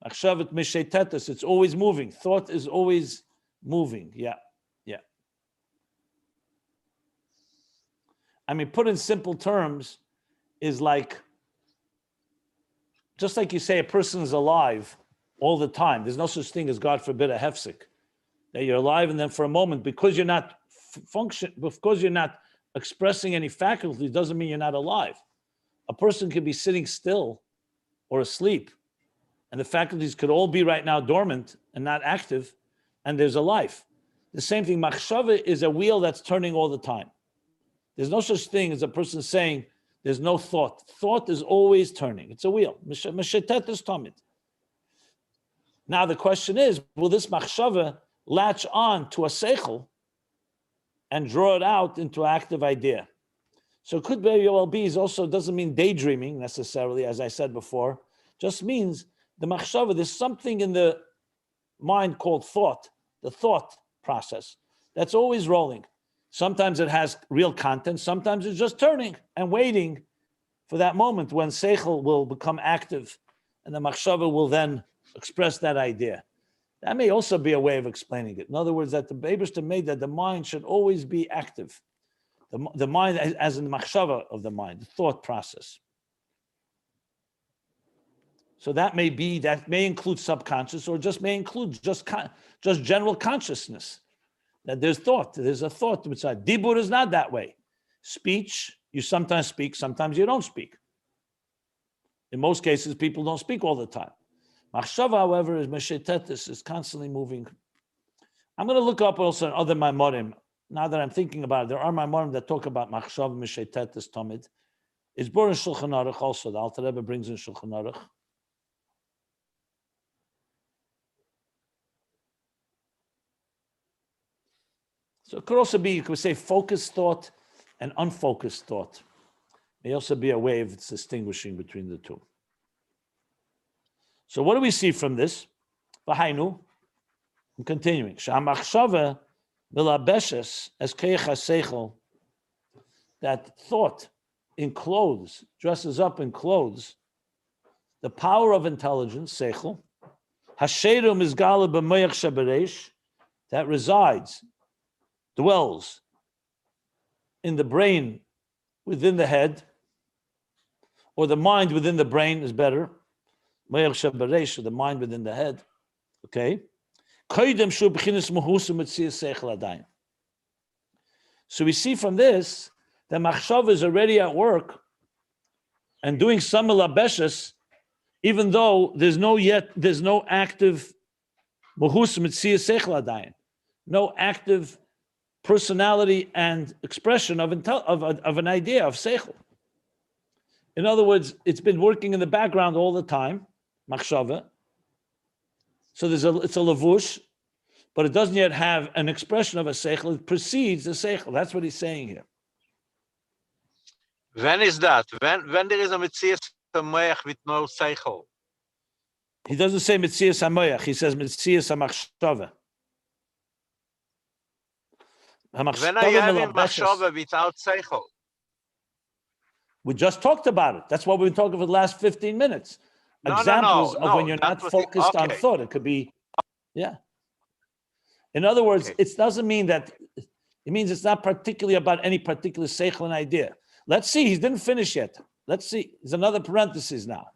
Machshavet mishetetus, it's always moving. Thought is always moving. Yeah. I mean, put in simple terms, is like, just like you say a person is alive all the time. There's no such thing as, God forbid, a hefsek. That you're alive and then for a moment, because you're not because you're not expressing any faculties, doesn't mean you're not alive. A person could be sitting still or asleep, and the faculties could all be right now dormant and not active, and there's a life. The same thing, machshava is a wheel that's turning all the time. There's no such thing as a person saying there's no thought. Thought is always turning. It's a wheel. Mishetet is tamid. Now the question is, will this machshava latch on to a seichel and draw it out into an active idea? So it could very well be, also doesn't mean daydreaming necessarily, as I said before, just means the machshava, there's something in the mind called thought, the thought process, that's always rolling. Sometimes it has real content, sometimes it's just turning and waiting for that moment when seichel will become active and the machshava will then express that idea. That may also be a way of explaining it. In other words, that the Eibishter made that the mind should always be active. The mind as in the machshava of the mind, the thought process. So that may include subconscious, or just may include just general consciousness. That there's thought, there's a thought. Dibur is not that way. Speech, you sometimes speak, sometimes you don't speak. In most cases, people don't speak all the time. Machshava, however, is meshetetis, is constantly moving. I'm going to look up also in other maimorim. Now that I'm thinking about it, there are maimorim that talk about machshava, meshetetis, tamid. It's born in Shulchan Aruch also. The Alter Rebbe brings in Shulchan Aruch. So it could also be, you could say, focused thought and unfocused thought. May also be a way of distinguishing between the two. So what do we see from this? V'hainu, I'm continuing. Sha'amachshava milabeshes es keich ha'seichel, that thought encloses, dresses up in clothes, the power of intelligence, seichel, hasheru mizgala b'moyach shebereish, that resides, dwells in the brain within the head, or the mind within the brain is better. The mind within the head. Okay. So we see from this that machshava is already at work and doing some labeshes, even though there's no active no active personality and expression of an idea of seichel. In other words, it's been working in the background all the time, machshava. So it's a lavush, but it doesn't yet have an expression of a seichel. It precedes the seichel. That's what he's saying here. When is that? When there is a mitzias hamoyach with no seichel? He doesn't say mitzias hamoyach. He says mitzias hamachshava. When are you having machshava without seichel? We just talked about it. That's what we've been talking for the last 15 minutes. Examples of when you're not focused on thought. It could be, yeah. In other words, it doesn't mean that, it means it's not particularly about any particular seichel and idea. Let's see, he didn't finish yet. Let's see, there's another parenthesis now.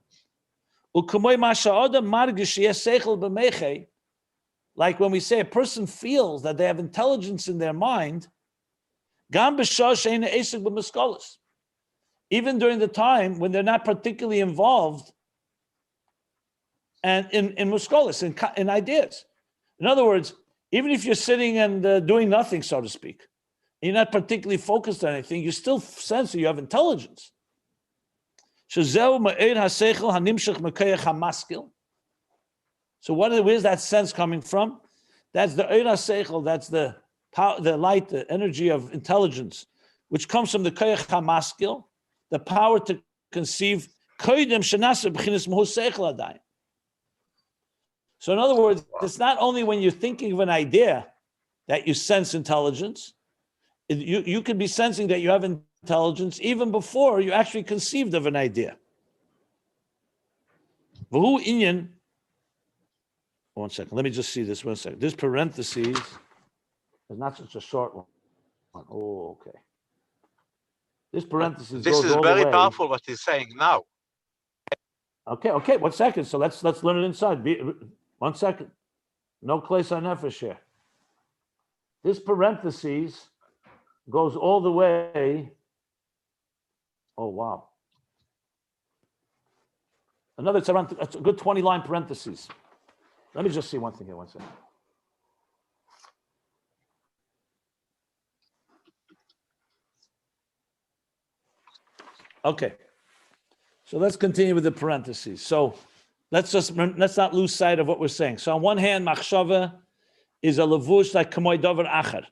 Like when we say a person feels that they have intelligence in their mind, even during the time when they're not particularly involved and in muskolis, in ideas. In other words, even if you're sitting and doing nothing, so to speak, and you're not particularly focused on anything, you still sense that you have intelligence. So where's that sense coming from? That's the Eir HaSeichel, that's the power, the light, the energy of intelligence, which comes from the Koyach HaMaskil, the power to conceive. So in other words, it's not only when you're thinking of an idea that you sense intelligence. You could be sensing that you have intelligence even before you actually conceived of an idea. V'hu inyan. One second, let me just see this 1 second. This parentheses is not such a short one. Oh, okay. This parenthesis This goes is all very the way. powerful what he's saying now. Okay, 1 second. So let's learn it inside. 1 second. No place on nefesh here. This parentheses goes all the way. Oh, wow. It's a good 20-line parentheses. Let me just see one thing here, 1 second. Okay. So let's continue with the parentheses. So let's not lose sight of what we're saying. So on one hand, machshava is a levush like kamoy davar achar,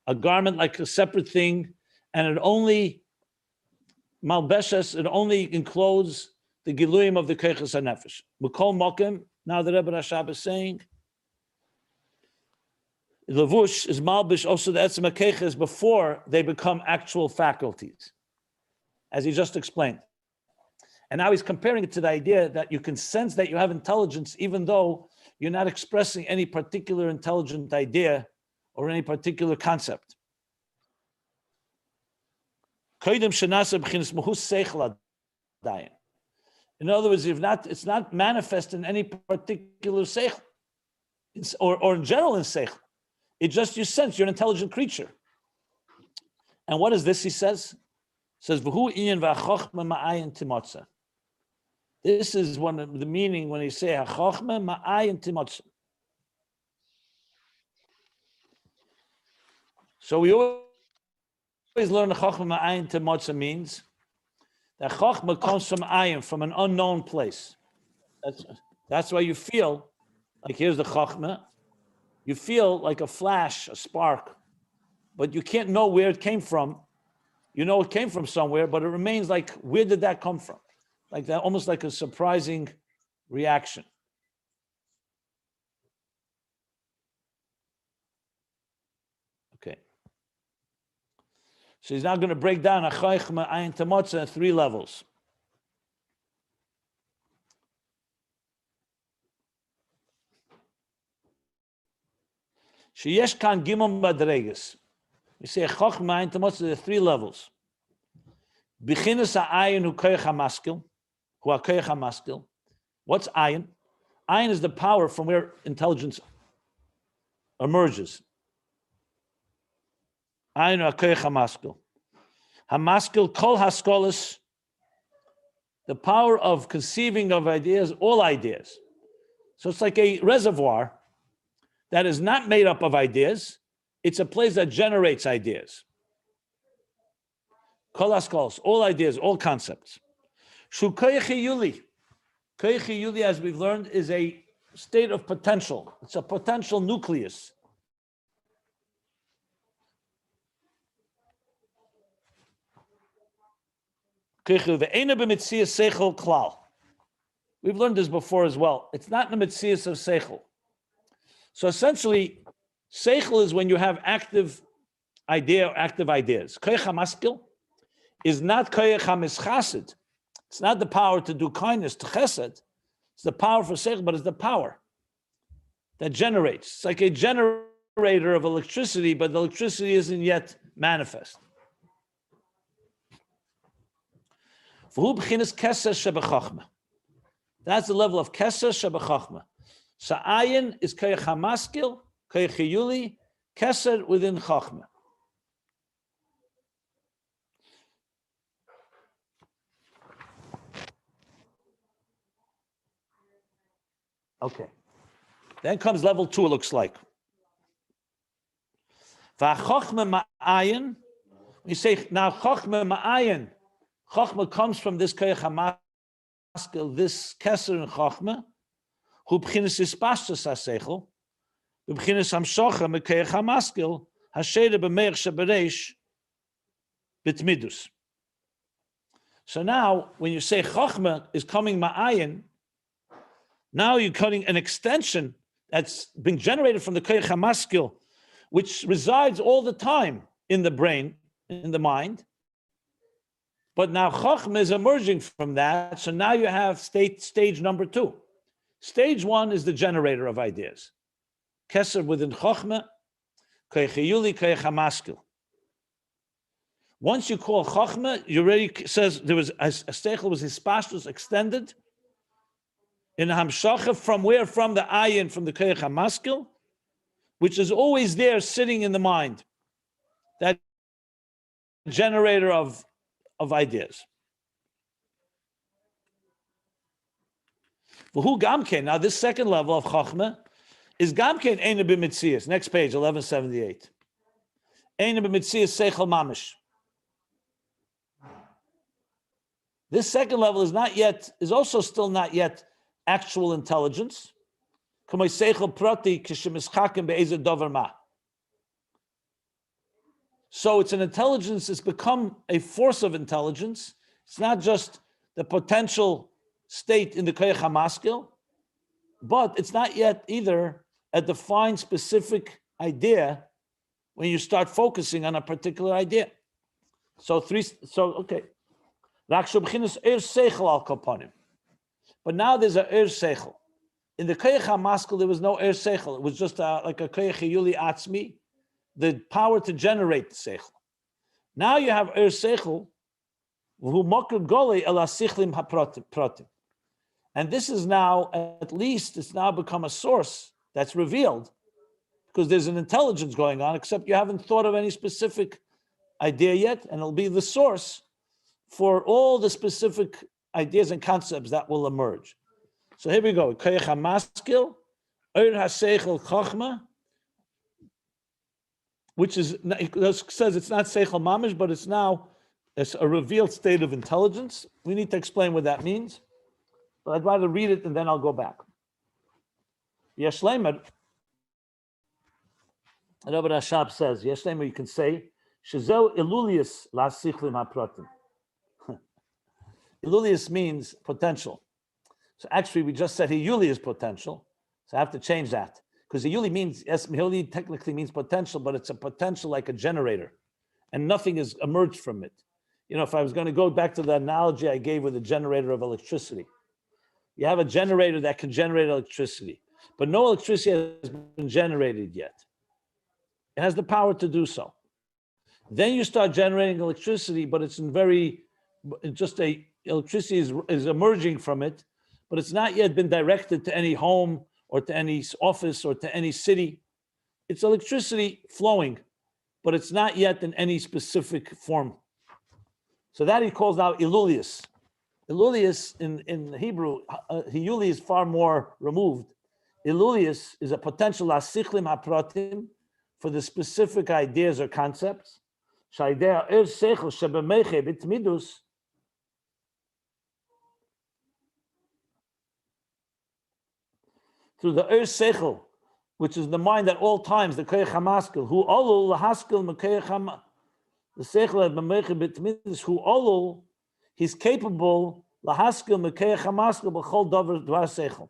a garment like a separate thing, and it only malbeshes, it only encloses the giluyim of the keiches hanefesh. B'kol mokem, now the Rebbe Rashab is saying, levush is malbish also the etzem keiches before they become actual faculties, as he just explained. And now he's comparing it to the idea that you can sense that you have intelligence even though you're not expressing any particular intelligent idea or any particular concept. In other words, it's not manifest in any particular seichel, or in general in seichel. It's just you sense you're an intelligent creature. And what is this? He says, "V'hu inyan v'achochma ma'ayin timotza." This is one of the meaning when he say "hachochma ma'ayin timotza." So we always learn the chochma ma'ayin timotza means that chochma comes from ayin, from an unknown place. That's why you feel like here's the chochma. You feel like a flash, a spark, but you can't know where it came from. You know it came from somewhere, but it remains like, where did that come from? Like that, almost like a surprising reaction. Okay. So he's now going to break down Achochma Ayin Tamotza at 3 levels. Sheyesh kan gimel madreges. We say Achochma Ayin Tamotza at 3 levels. Beginnes Ayin hu koyach hamaskil, hu koyach hamaskil. What's Ayin? Ayin is the power from where intelligence emerges. Ayin hu koyach hamaskil. Hamaskil kol haskolas, the power of conceiving of ideas, all ideas. So it's like a reservoir that is not made up of ideas. It's a place that generates ideas. Kol haskolas, all ideas, all concepts. Shu koyechi yuli. Koyechi yuli, as we've learned, is a state of potential. It's a potential nucleus. We've learned this before as well. It's not in the mitzias of seichel. So essentially, seichel is when you have active idea or active ideas. Koyach hamaskil is not koyach hamischased. It's not the power to do kindness, to chesed. It's the power for seichel, but it's the power that generates. It's like a generator of electricity, but the electricity isn't yet manifest. That's the level of keser shebechachma. So ayin is koyach hamaskil, koyach yuli, keser within chachma. Okay. Then comes level 2, it looks like. V'achachma ma'ayin, we say now chachma ma'ayin. Chachma comes from this koyach hamaskil, this keser in chachma, who b'chinas ispashtus haseichel, b'chinas hamshocha mekoyach hamaskil, hasheda b'meich shebereish b'tmidus. So now, when you say chachma is coming ma'ayin, Now you're cutting an extension that's being generated from the koyach hamaskil, which resides all the time in the brain, in the mind. But now Chochmah is emerging from that. So now you have stage number 2. Stage 1 is the generator of ideas. Keser within Chochmah, koyach hiyuli, koyach hamaskil. Once you call Chochmah, you already says there was a seichel was hispashtus extended in hamshacha from where? From the Ayin, from the koyach hamaskil, which is always there sitting in the mind. That generator of ideas. V'hu gamkein. Now this second level of Chochmah is gamkein eina b'mitzias. Next page, 1178. Eina b'mitzias seichel mamish. This second level is also still not yet actual intelligence. So it's an intelligence, it's become a force of intelligence. It's not just the potential state in the koyach hamaskil, but it's not yet either a defined specific idea when you start focusing on a particular idea. Okay. But now there's a seichel. In the koyach hamaskil, there was no seichel. It was just like a koyach hiyuli atzmi, the power to generate the seichel. Now you have seichel, who mokr golei el asichlim hapratim. And this is now, at least, it's now become a source that's revealed, because there's an intelligence going on, except you haven't thought of any specific idea yet, and it'll be the source for all the specific ideas and concepts that will emerge. So here we go. Koyach hamaskil, haseichel chochmah, which is, it says it's not seichel mamish, but it's a revealed state of intelligence. We need to explain what that means, but I'd rather read it and then I'll go back. Yeshleimer, Rabbi Rashab says, Yeshleimer, you can say, Shezeu ilulius la sichlim hapratim. Ilulius means potential. So actually, we just said hiyuli is potential. So I have to change that. Because hiyuli means, yes, hiyuli technically means potential, but it's a potential like a generator. And nothing has emerged from it. You know, if I was going to go back to the analogy I gave with the generator of electricity. You have a generator that can generate electricity, but no electricity has been generated yet. It has the power to do so. Then you start generating electricity, but it's electricity is emerging from it, but it's not yet been directed to any home or to any office or to any city. It's electricity flowing, but it's not yet in any specific form. So that he calls now ilulius. Ilulius in Hebrew, hiyuli is far more removed. Ilulius is a potential asichlim hapratim for the specific ideas or concepts. Shaidea er seichel shebemeche bitmidus. Through the seichel, which is the mind at all times, the koyach hamaskil, who olul lahaskil mekoyach ham, the seichel bemeche bitmidus, who olul, he's capable lahaskil mekoyach hamaskil b'chol davar dvar seichel.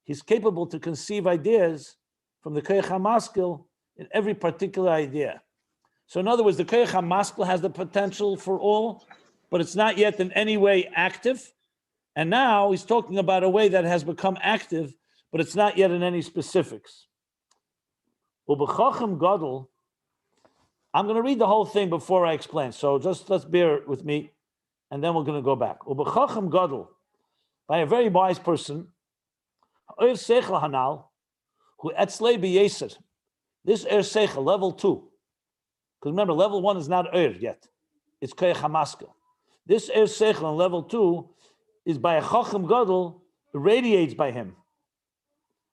He's capable to conceive ideas from the koyach hamaskil in every particular idea. So in other words, the koyach hamaskil has the potential for all, but it's not yet in any way active. And now he's talking about a way that has become active, but it's not yet in any specifics. Ubechacham gadol, I'm going to read the whole thing before I explain. So just let's bear with me, and then we're going to go back. Ubechacham gadol, by a very wise person, seichel hanal, who etzlei b'yeser. This seichel, level 2. Because remember, level 1 is not yet. It's koyach hamaskil. This seichel on level 2 is by a chacham gadol, radiates by him.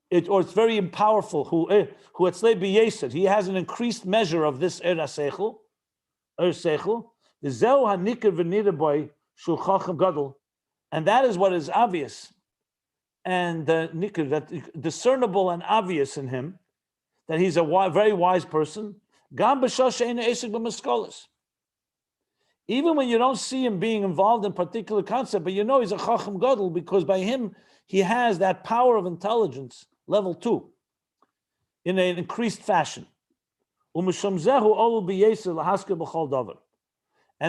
It's very powerful. Who etzlei b'yeser. He has an increased measure of this seichel. The zeu hanikar v'niraboy shul chacham gadol, and that is what is obvious, and the nikar, that discernible and obvious in him, that he's a very wise person. Gam b'shah she'eino esek b'maskolos. Even when you don't see him being involved in particular concept, but you know he's a Chacham Gadol because by him, he has that power of intelligence, level 2, in an increased fashion. And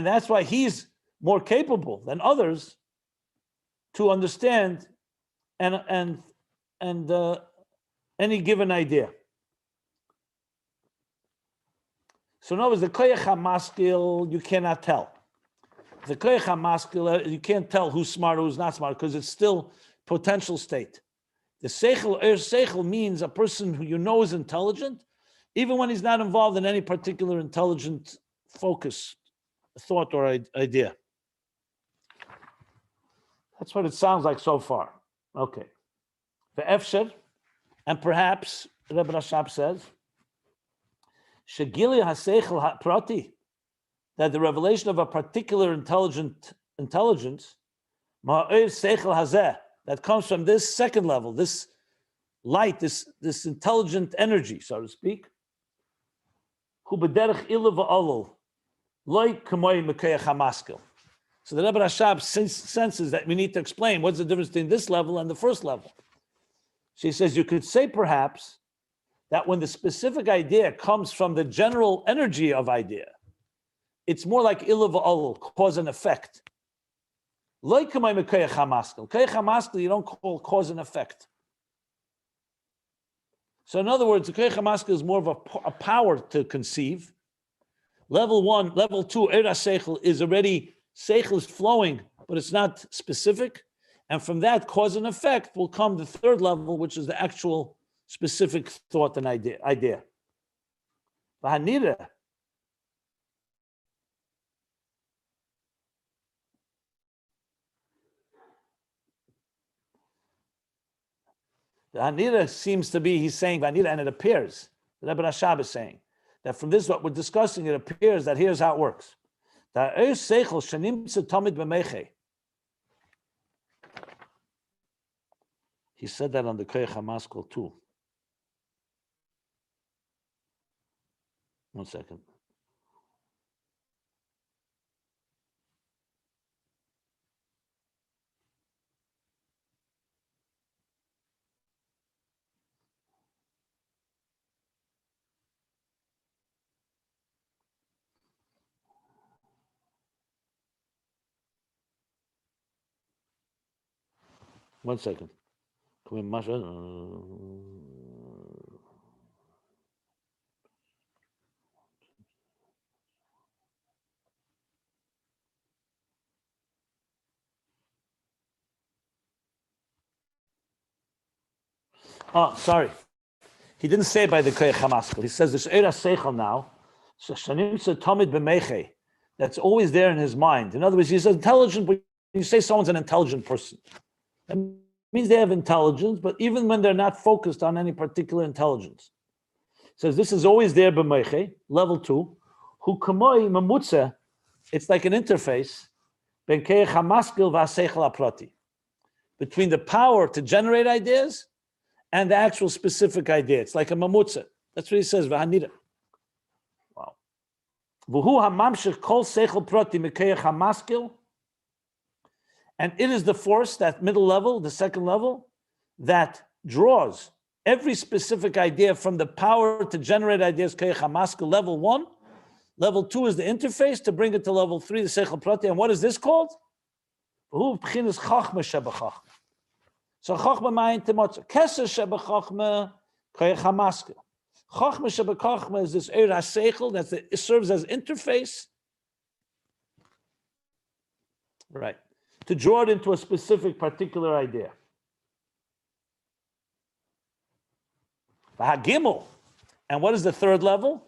that's why he's more capable than others to understand and any given idea. So in other words, the koyach hamaskil, you cannot tell. The koyach hamaskil, you can't tell who's smart or who's not smart because it's still potential state. The seichel means a person who you know is intelligent, even when he's not involved in any particular intelligent focus, thought or idea. That's what it sounds like so far. Okay. The Efsher, and perhaps Rebbe Rashab says, Shegili haseichel prati, that the revelation of a particular intelligence, ma'oir seichel hazeh, that comes from this second level, this light, this intelligent energy, so to speak. Hu b'derech ilu v'olol, loy k'moy mekayach hamaskil. So the Rebbe Rashab senses that we need to explain what's the difference between this level and the first level. She says you could say perhaps that when the specific idea comes from the general energy of idea, it's more like ilu v'olol, cause and effect. Loy k'moy mekayach hamaskil. Kayach hamaskil you don't call cause and effect. So in other words, the Koyach HaMaskil is more of a power to conceive. Level 1, level 2, Eira Seichel is already, Seichel is flowing, but it's not specific. And from that, cause and effect will come the third level, which is the actual specific thought and idea. V'hanira, the Hanira seems to be, he's saying Hanira, and it appears, the Rebbe Rashab is saying, that from this, what we're discussing, it appears that here's how it works. He said that on the Koyach HaMaskil too. One second. One second. Oh, sorry. He didn't say by the Koyach HaMaskil. He says this Eira Seichel now. That's always there in his mind. In other words, he's intelligent, but you say someone's an intelligent person. That means they have intelligence, but even when they're not focused on any particular intelligence. Says this is always there b'meiche, level 2. Hu kamoi mamutze, it's like an interface ben koyach hamaskil v'aseichel aprati, between the power to generate ideas and the actual specific idea. It's like a mamutze. That's what he says, v'hanira. Wow. V'hu hamamshich kol seichel prati mekoyach hamaskil. And it is the force, that middle level, the second level, that draws every specific idea from the power to generate ideas, Koyach HaMaskil, level 1. Level 2 is the interface to bring it to level 3, the Seichel Prati. And what is this called? So Chachma Ma'ayin Timotza. Keser Shebechachma, Koyach HaMaskil. Chachma Shebechachma is this Eir HaSeichel, it serves as interface. Right. To draw it into a specific, particular idea. Gimel. And what is the third level?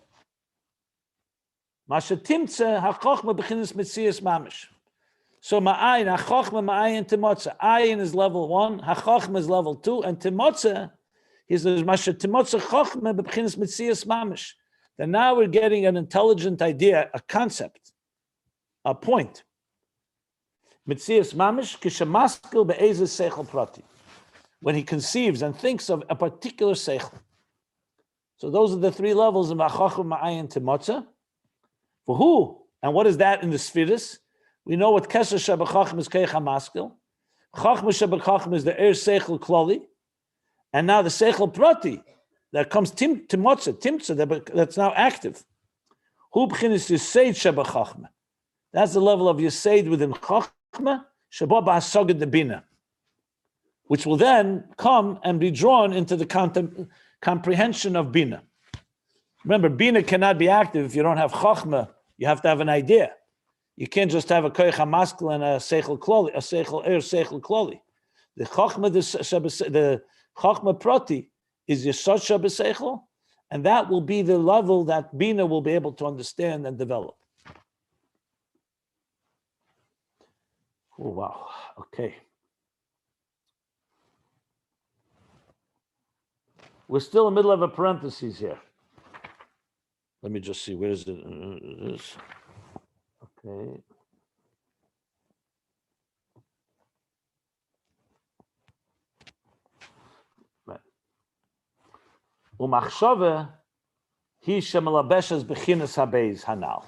Mashatimtze hachochma b'chinas mitzias mamish. So ma'ayin, hachochma ma'ayin timotze. Ayin is level 1, hachochma is level 2, and timotze, he says, mashatimotze chochma b'chinas mitzias mamish. Then now we're getting an intelligent idea, a concept, a point. Mitzias mamish kishamaskel be'ezes seichel prati. When he conceives and thinks of a particular seichel. So those are the 3 levels in V'achachma Ma'ayin Timotza. For who? And what is that in the spheres? We know what Kesher Shebachachim is Keich HaMaskil. Chachma Shebachachim is the Er Seichel Kloli. And now the Seichel Prati, that comes Timtza, that's now active. Hu b'chinas Yesed Shebachachim. That's the level of Yesed within Chachma, Shebo B'Hasoged the Bina, which will then come and be drawn into the comprehension of Bina. Remember, Bina cannot be active if you don't have Chachma. You have to have an idea. You can't just have a Koich HaMaskil and a Seichel Kloli, a Seichel Er Seichel Kloli. The Chachma Prati is Yesod Shebeseichel, and that will be the level that Bina will be able to understand and develop. Oh, wow. Okay. We're still in the middle of a parenthesis here. Let me just see, where is it? Okay. Right. Umachshava hi shemalabeshes bechinas habeis hanal.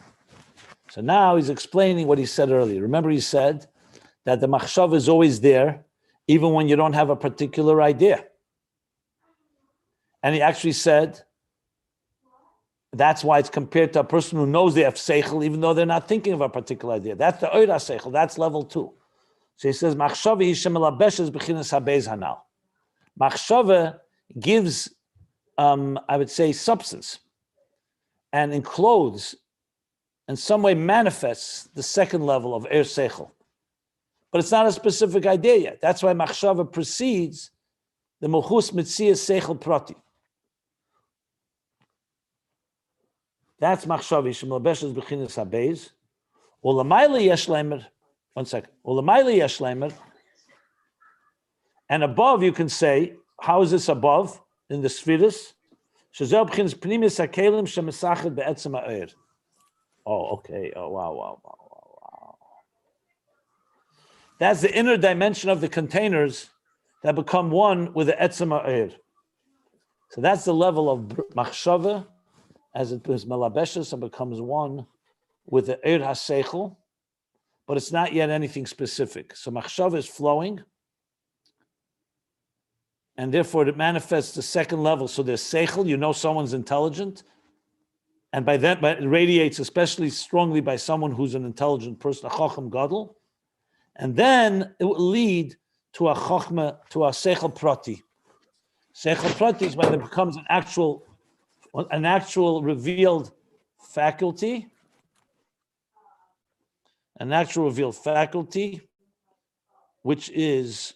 So now he's explaining what he said earlier. Remember, he said that the machshava is always there, even when you don't have a particular idea. And he actually said that's why it's compared to a person who knows they have seichel, even though they're not thinking of a particular idea. That's the oira seichel. That's level 2. So he says, "Machshava hishem elabeshes b'chinas habeis hanal." Machshava gives, I would say, substance, and encloses, in some way manifests the second level of er seichel, but it's not a specific idea yet. That's why machshava precedes the mochus mitzias seichel prati. That's machshavi shemalabeshes b'chinas habeis. Ulamayli yesh lemer. 1 second. Ulamayli yesh lemer. And above, you can say, how is this above in the spheres? Shezel b'chinas pnimis hakelim shemesached be'etzem ha'er. Oh, okay. Oh, wow. That's the inner dimension of the containers that become one with the etzem ha'er. So that's the level of machshava, as it is melabeshes and becomes one with the er haseichel, but it's not yet anything specific. So machshava is flowing, and therefore it manifests the second level. So there's seichel, you know someone's intelligent, and by that, it radiates especially strongly by someone who's an intelligent person, a chacham gadol, and then it will lead to a chachma, to a seichel prati. Seichel prati is when it becomes an actual revealed faculty, which is,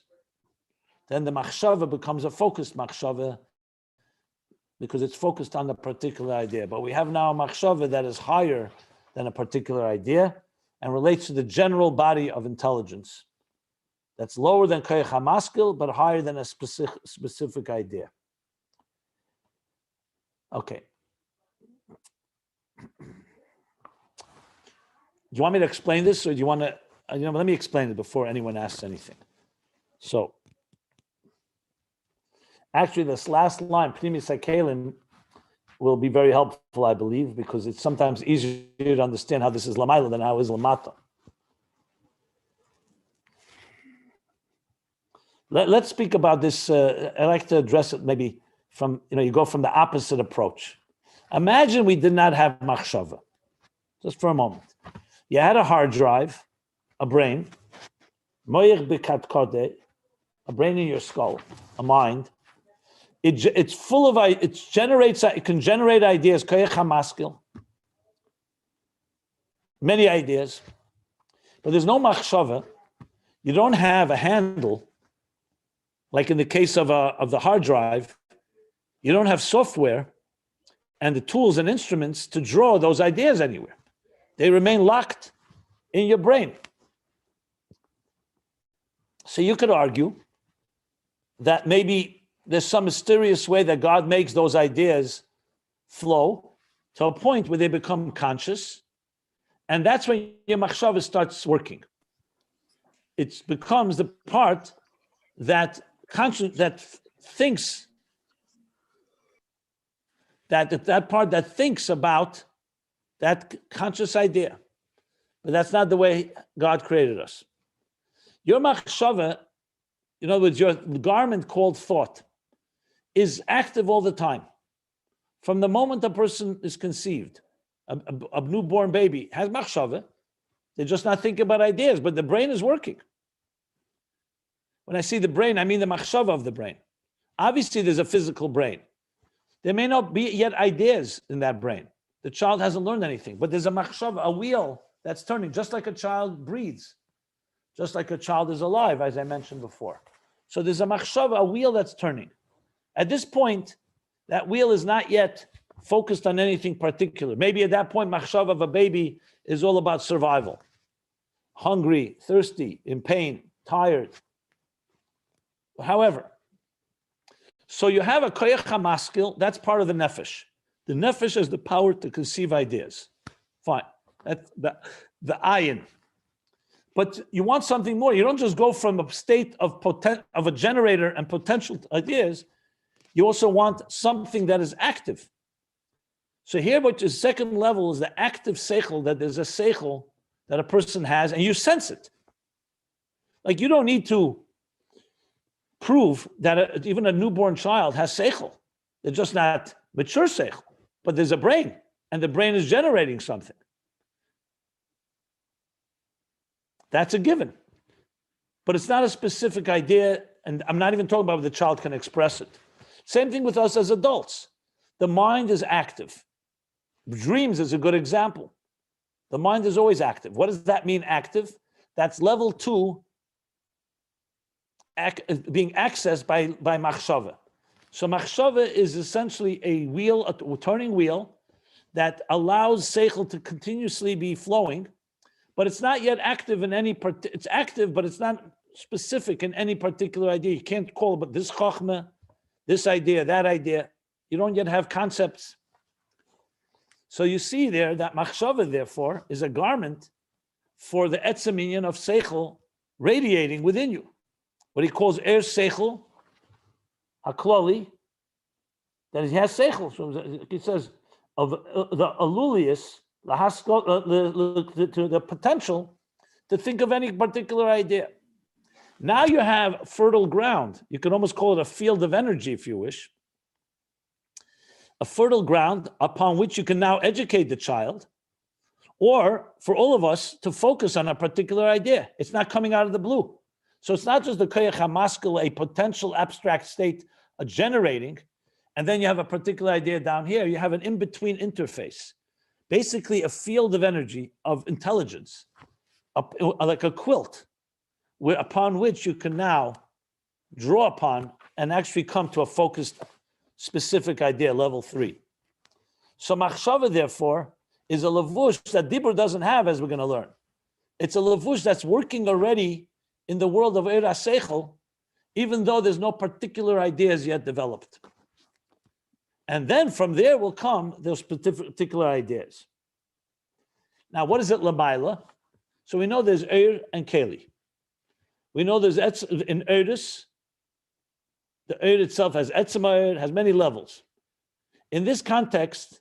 then the machshava becomes a focused machshava because it's focused on the particular idea. But we have now a machshava that is higher than a particular idea and relates to the general body of intelligence. That's lower than koyach hamaskil, but higher than a specific idea. Okay. Do you want me to explain this, or do you want to? Let me explain it before anyone asks anything. So, actually, this last line, "Pnimis hakelim," will be very helpful, I believe, because it's sometimes easier to understand how this is lamayla than how it is lamata. Let's speak about this. I like to address it maybe from, you go from the opposite approach. Imagine we did not have machshava, just for a moment. You had a hard drive, a brain, moyech bikat kode, a brain in your skull, a mind. It's full of, it can generate ideas, koyach hamaskil, many ideas, but there's no machshava. You don't have a handle, like in the case of the hard drive. You don't have software and the tools and instruments to draw those ideas anywhere. They remain locked in your brain. So you could argue that maybe there's some mysterious way that God makes those ideas flow to a point where they become conscious, and that's when your machshava starts working. It becomes the part that thinks, that part that thinks about that conscious idea. But that's not the way God created us. Your machshava, in other words, your garment called thought, is active all the time. From the moment a person is conceived, a newborn baby has machshava. They're just not thinking about ideas, but the brain is working. When I see the brain, I mean the machshava of the brain. Obviously, there's a physical brain. There may not be yet ideas in that brain. The child hasn't learned anything, but there's a machshava, a wheel that's turning, just like a child breathes, just like a child is alive, as I mentioned before. So there's a machshava, a wheel that's turning. At this point, that wheel is not yet focused on anything particular. Maybe at that point, machshava of a baby is all about survival. Hungry, thirsty, in pain, tired. However, so you have a koyach hamaskil, that's part of the nefesh. The nefesh has the power to conceive ideas. Fine, that's the ayin. But you want something more. You don't just go from a state of a generator and potential ideas. You also want something that is active. So here, which is second level, is the active seichel, that there's a seichel that a person has, and you sense it. Like you don't need to prove that even a newborn child has seichel. They're just not mature seichel, but there's a brain, and the brain is generating something. That's a given. But it's not a specific idea, and I'm not even talking about whether the child can express it. Same thing with us as adults. The mind is active. Dreams is a good example. The mind is always active. What does that mean, active? That's level 2, being accessed by machshava. So machshava is essentially a wheel, a turning wheel that allows seichel to continuously be flowing, but it's not yet active in any it's active, but it's not specific in any particular idea. You can't call it, but this chokhmah, this idea, that idea. You don't yet have concepts. So you see there that machshava, therefore, is a garment for the etzem inyan of seichel radiating within you. What he calls seichel, haklali, that he has seichel. So he says of the alulius, to the potential to think of any particular idea. Now you have fertile ground. You can almost call it a field of energy, if you wish. A fertile ground upon which you can now educate the child, or for all of us to focus on a particular idea. It's not coming out of the blue. So it's not just the koyach hamaskil, a potential abstract state generating, and then you have a particular idea down here. You have an in-between interface, basically a field of energy, of intelligence, like a quilt, upon which you can now draw upon and actually come to a focused, specific idea, level 3. So machshava, therefore, is a levush that Dibur doesn't have, as we're going to learn. It's a levush that's working already in the world of Eira Seichel, even though there's no particular ideas yet developed. And then from there will come those particular ideas. Now, what is it, Lamaila? So we know there's Eir and Keli. We know there's in Eiris, the Eir itself has Etzem Eir, has many levels. In this context,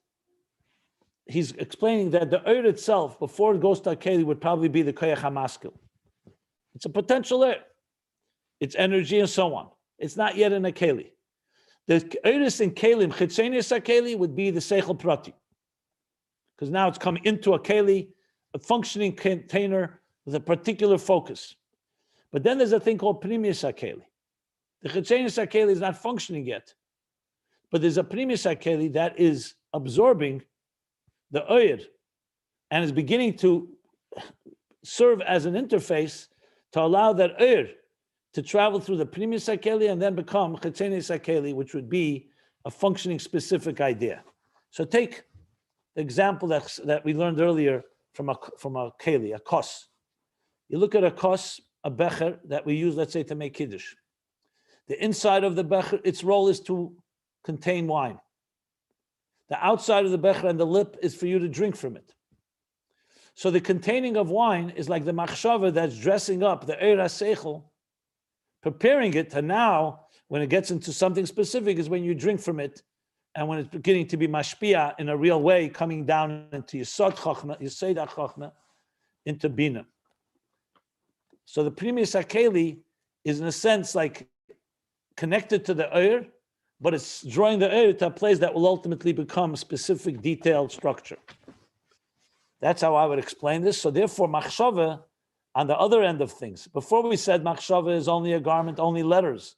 he's explaining that the Eir itself, before it goes to Keli, would probably be the Koyach HaMaskil. It's a potential Eir. It's energy and so on. It's not yet in a Keli. The Eiris in Kelim, Chitzenius HaKeli, would be the Seichel Prati. Because now it's coming into a Keli, a functioning container with a particular focus. But then there's a thing called Pnimius HaKeli. The Chitzenius HaKeli is not functioning yet. But there's a Pnimius HaKeli that is absorbing the Eir and is beginning to serve as an interface to allow that Eir to travel through the Pnimius HaKeli and then become Chitzenius HaKeli, which would be a functioning specific idea. So take the example that we learned earlier from a Keli, a kos. You look at a kos, a becher that we use, let's say, to make Kiddush. The inside of the becher, its role is to contain wine. The outside of the becher and the lip is for you to drink from it. So the containing of wine is like the machshava that's dressing up the Eir HaSeichel, preparing it to now, when it gets into something specific, is when you drink from it, and when it's beginning to be mashpia in a real way, coming down into Yesod Chochmah, Yesod HaChochmah, into Bina. So the Primus Akeli is in a sense like connected to the Oyer, but it's drawing the Oyer to a place that will ultimately become a specific detailed structure. That's how I would explain this. So therefore, Machshava, on the other end of things, before we said Machshava is only a garment, only letters,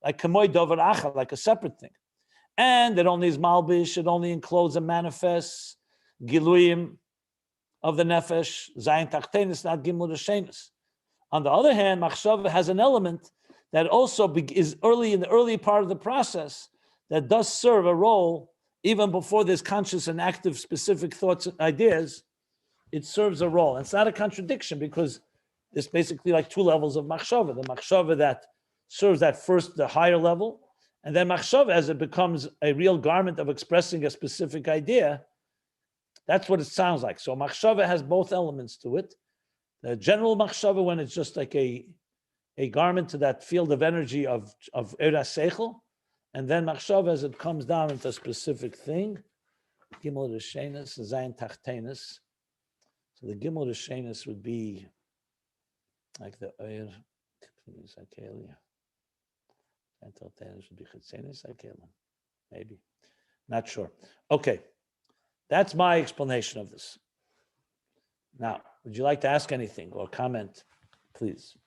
like Kamoy Dover Acha, like a separate thing. And it only is Malbish, it only encloses and manifests Giluyim of the Nefesh, Zayin Tachtenis, not Gimel Reshenis. On the other hand, Machshava has an element that also is early in the early part of the process that does serve a role even before there's conscious and active specific thoughts and ideas. It serves a role. And it's not a contradiction because there's basically like two levels of Machshava. The Machshava that serves that first, the higher level, and then Machshava as it becomes a real garment of expressing a specific idea. That's what it sounds like. So Machshava has both elements to it. The general Machshava, when it's just like a garment to that field of energy of Eira Seichel, and then Machshava as it comes down into a specific thing, Gimel Rishenis, Zayin Tachtenis. So the Gimel Rishenis would be like the Eir, would be Chetzenis Akelim, maybe. Not sure. Okay, that's my explanation of this. Now, would you like to ask anything or comment, please?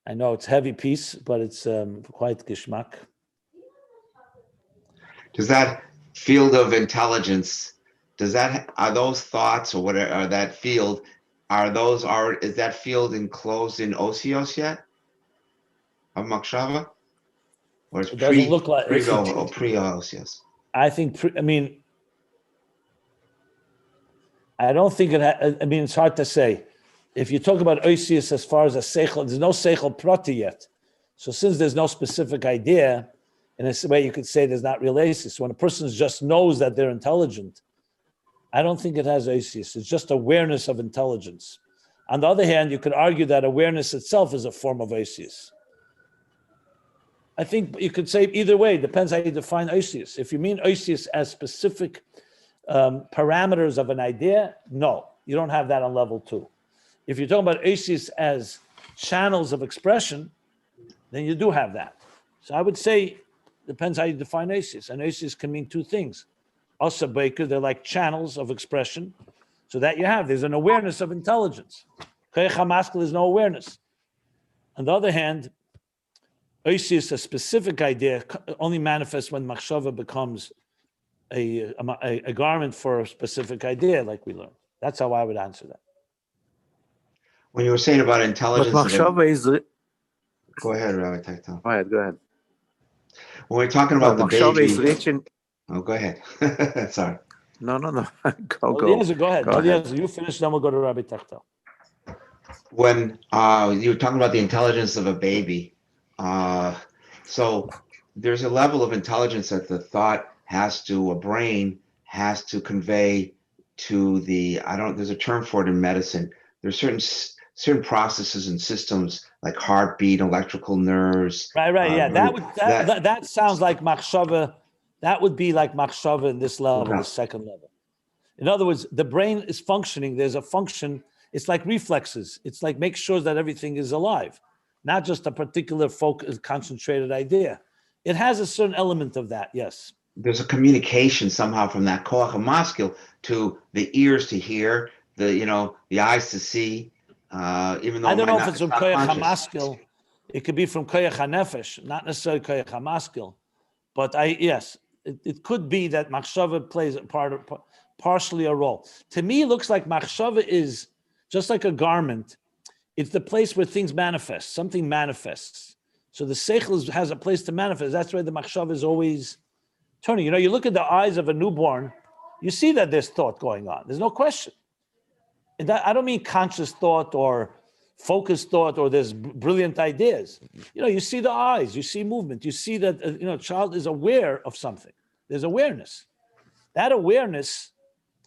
I know it's a heavy piece, but it's quite geschmack. Does that field of intelligence, are those thoughts or whatever, or that field, is that field enclosed in Osios yet? Of Machshava? Or it's it doesn't look like pre-Osios? I think, I don't think it's hard to say. If you talk about Osios as far as a Seichel, there's no Seichel Prati yet. So since there's no specific idea, in a way you could say there's not real Osios. When a person just knows that they're intelligent, I don't think it has Osios. It's just awareness of intelligence. On the other hand, you could argue that awareness itself is a form of Osios. I think you could say either way, depends how you define Osios. If you mean Osios as specific parameters of an idea, no, you don't have that on level 2. If you're talking about Osios as channels of expression, then you do have that. So I would say, depends how you define Osios. And Osios can mean two things. Asa Baker, they're like channels of expression. So that you have, there's an awareness of intelligence. Koyach HaMaskil, there's no awareness. On the other hand, Osios, a specific idea, only manifests when Machshava becomes a garment for a specific idea, like we learned. That's how I would answer that. When you were saying about intelligence, But Machshava is... Go ahead, Rabbi Tachtel. Go ahead. When we're talking about the Machshava baby... is rich in... Oh, go ahead. Sorry. No. Go Eliezer, go ahead. Go ahead. Eliezer, you finish, then we'll go to Rabbi Tachtel. When you were talking about the intelligence of a baby, so there's a level of intelligence that the thought a brain has to convey to there's a term for it in medicine. There's certain processes and systems like heartbeat, electrical nerves. Right. Yeah, that sounds like Machshava. That would be like Machshava in this level, the second level. In other words, the brain is functioning. There's a function. It's like reflexes. It's like make sure that everything is alive, not just a particular focus, concentrated idea. It has a certain element of that, yes. There's a communication somehow from that koach HaMaskil to the ears to hear, the eyes to see. Even though I don't know if it's from koach HaMaskil. It could be from koach HaNefesh, not necessarily koach HaMaskil. But it could be that Machshava plays partially a role. To me, it looks like Machshava is just like a garment. It's the place where things manifest. Something manifests. So the Seichel has a place to manifest. That's why the Machshava is always turning. You look at the eyes of a newborn, you see that there's thought going on. There's no question. And I don't mean conscious thought or focused thought or there's brilliant ideas. You see the eyes, you see movement, you see that a child is aware of something. There's awareness. That awareness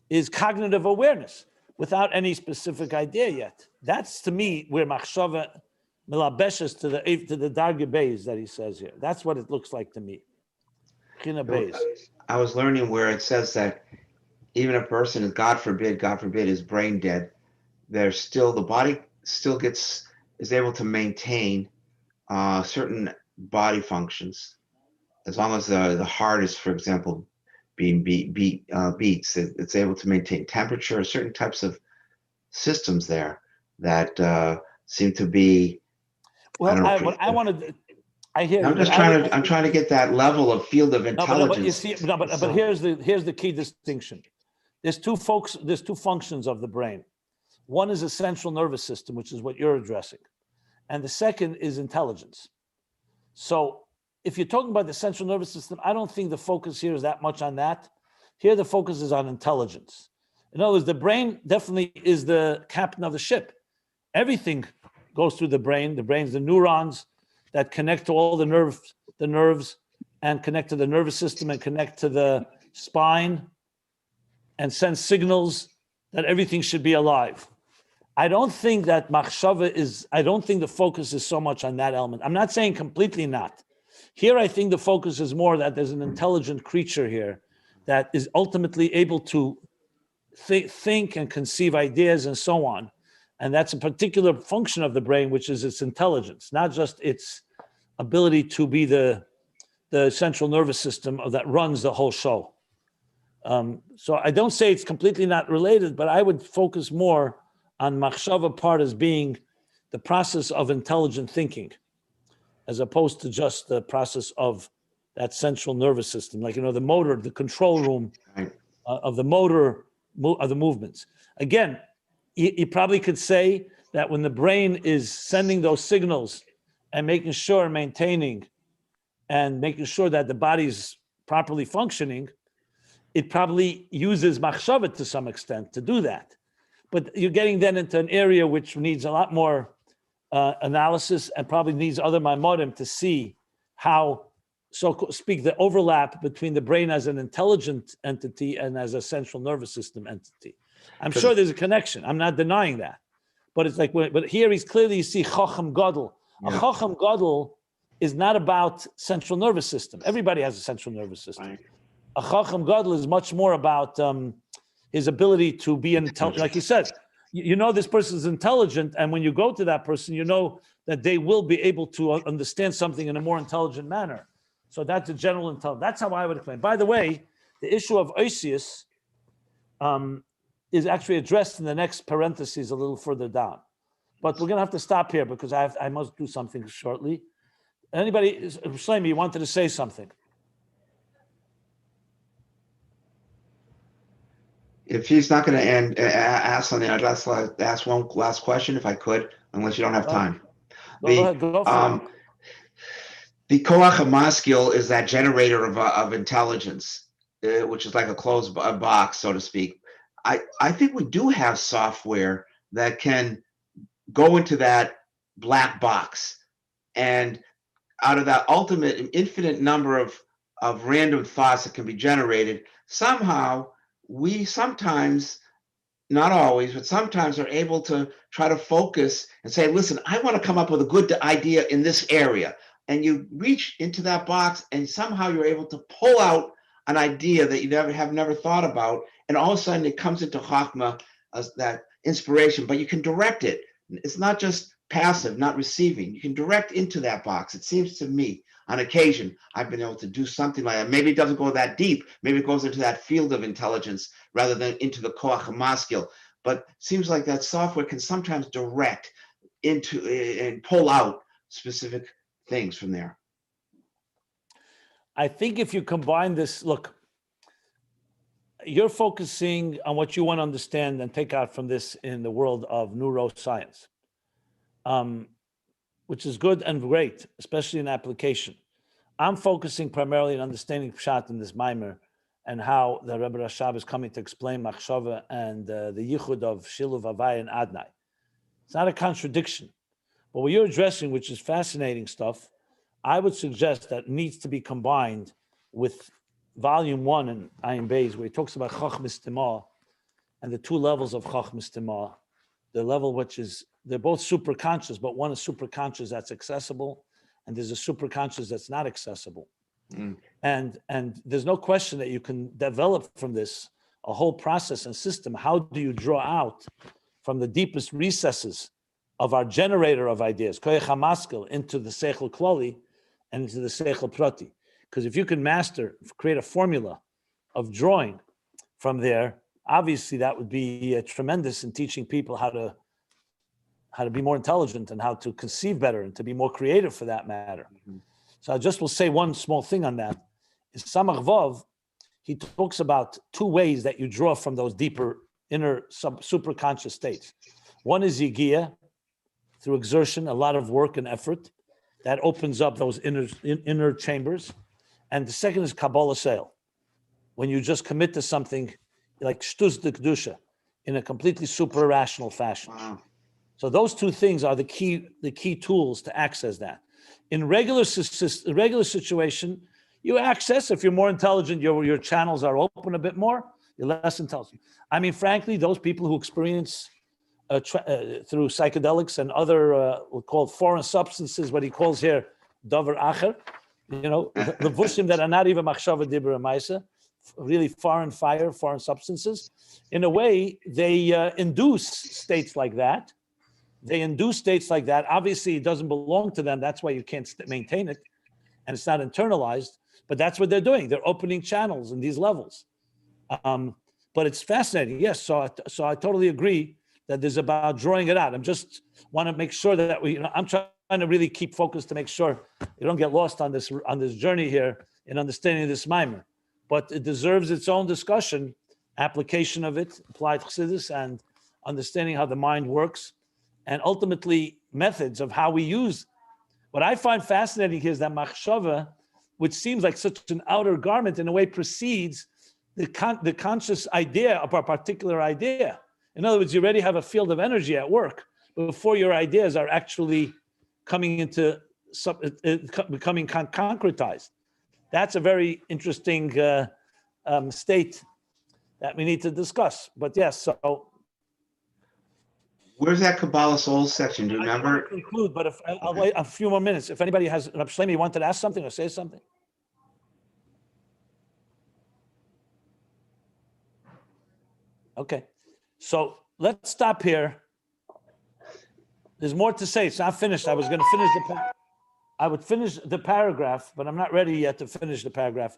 is cognitive awareness without any specific idea yet. That's to me where Machshava milabeshes to the Darge Beis that he says here. That's what it looks like to me. Beis. I was learning where it says that even a person is, God forbid, is brain dead, there's still, the body still is able to maintain certain body functions, as long as the heart is, for example, being beats. It's able to maintain temperature, certain types of systems there that seem to be. Well, I don't know. what I wanted, I hear you. I'm just I'm trying to get that level of field of intelligence. But you see, but here's the key distinction. There's two functions of the brain. One is a central nervous system, which is what you're addressing, and the second is intelligence. So if you're talking about the central nervous system, I don't think the focus here is that much on that. Here, the focus is on intelligence. In other words, the brain definitely is the captain of the ship. Everything goes through the brain. The brain's the neurons that connect to all the nerves, and connect to the nervous system and connect to the spine and send signals that everything should be alive. I don't think that machshava I don't think the focus is so much on that element. I'm not saying completely not. Here, I think the focus is more that there's an intelligent creature here that is ultimately able to think and conceive ideas and so on. And that's a particular function of the brain, which is its intelligence, not just its ability to be the central nervous system that runs the whole show. So I don't say it's completely not related, but I would focus more on machshava part as being the process of intelligent thinking, as opposed to just the process of that central nervous system, like, the motor, the control room of the motor, of the movements. Again, you probably could say that when the brain is sending those signals and making sure, maintaining, and making sure that the body's properly functioning, it probably uses machshava to some extent to do that. But you're getting then into an area which needs a lot more analysis and probably needs other maimorim to see how, so to speak, the overlap between the brain as an intelligent entity and as a central nervous system entity. I'm sure there's a connection. I'm not denying that. But it's like, but here he's clearly, you see Chacham Gadol. Yeah. A Chacham Gadol is not about central nervous system. Everybody has a central nervous system. Right. A Chacham Gadol is much more about his ability to be intelligent. Like you said, you know this person is intelligent, and when you go to that person, you know that they will be able to understand something in a more intelligent manner. So that's a general intelligence. That's how I would explain. By the way, the issue of Oisius is actually addressed in the next parentheses a little further down. But we're going to have to stop here because I must do something shortly. Anybody, Shlomi, you wanted to say something? If he's not going to ask something, I'd like to ask one last question, if I could, unless you don't have time. Go ahead, go for it. The koach hamaskil is that generator of intelligence, which is like a closed box, so to speak. I think we do have software that can go into that black box, and out of that ultimate infinite number of random thoughts that can be generated, somehow we sometimes, not always, but sometimes are able to try to focus and say, listen, I want to come up with a good idea in this area. And you reach into that box and somehow you're able to pull out an idea that you never thought about. And all of a sudden it comes into Chachma as that inspiration, but you can direct it. It's not just passive, not receiving. You can direct into that box. It seems to me, on occasion, I've been able to do something like that. Maybe it doesn't go that deep. Maybe it goes into that field of intelligence rather than into the koach hamaskil. But it seems like that software can sometimes direct into and pull out specific things from there. I think if you combine this, look, you're focusing on what you want to understand and take out from this in the world of neuroscience, which is good and great, especially in application. I'm focusing primarily on understanding Pshat in this Maimer and how the Rebbe Rashab is coming to explain Machshava and the Yichud of Shiluv, Havai, and Adnai. It's not a contradiction. But what you're addressing, which is fascinating stuff, I would suggest that needs to be combined with volume 1 in Ayin Beis, where he talks about Chachmas Timah and the two levels of Chachmas Timah. The level which is, they're both super conscious, but one is super conscious that's accessible, and there's a super conscious that's not accessible. And there's no question that you can develop from this a whole process and system. How do you draw out from the deepest recesses of our generator of ideas, koyach hamaskel, into the seichel klali and into the seichel prati? Because if you can create a formula of drawing from there, obviously that would be tremendous in teaching people how to be more intelligent and how to conceive better and to be more creative for that matter. Mm-hmm. So I just will say one small thing on that. In Samach Vav, he talks about two ways that you draw from those deeper inner superconscious states. One is yigia, through exertion, a lot of work and effort. That opens up those inner chambers. And the second is Kabbalah Seil, when you just commit to something like Shtus de Kedusha in a completely super rational fashion. Wow. So those two things are the key tools to access that. In regular situation, you access, if you're more intelligent, your channels are open a bit more, you're less intelligent. I mean, frankly, those people who experience through psychedelics and other, we'll call foreign substances, what he calls here, davar acher, the vushim that are not even machshava dibra maisa, really foreign fire, foreign substances. In a way, they induce states like that. Obviously, it doesn't belong to them. That's why you can't maintain it, and it's not internalized. But that's what they're doing. They're opening channels in these levels. But it's fascinating. Yes, so I totally agree that there's about drawing it out. I just want to make sure that I'm trying to really keep focused to make sure you don't get lost on this journey here in understanding this mimer. But it deserves its own discussion, application of it, applied Chassidus, and understanding how the mind works, and ultimately methods of how we use. What I find fascinating here is that machshava, which seems like such an outer garment, in a way precedes the conscious idea of a particular idea. In other words, you already have a field of energy at work before your ideas are actually coming into becoming concretized. That's a very interesting state that we need to discuss. But yes, so where's that Kabbalah Soul section? Do you remember? I want to conclude, but I'll wait a few more minutes. If anybody has, Shlomi, wanted to ask something or say something. Okay, so let's stop here. There's more to say. It's not finished. I was going to finish I would finish the paragraph, but I'm not ready yet to finish the paragraph.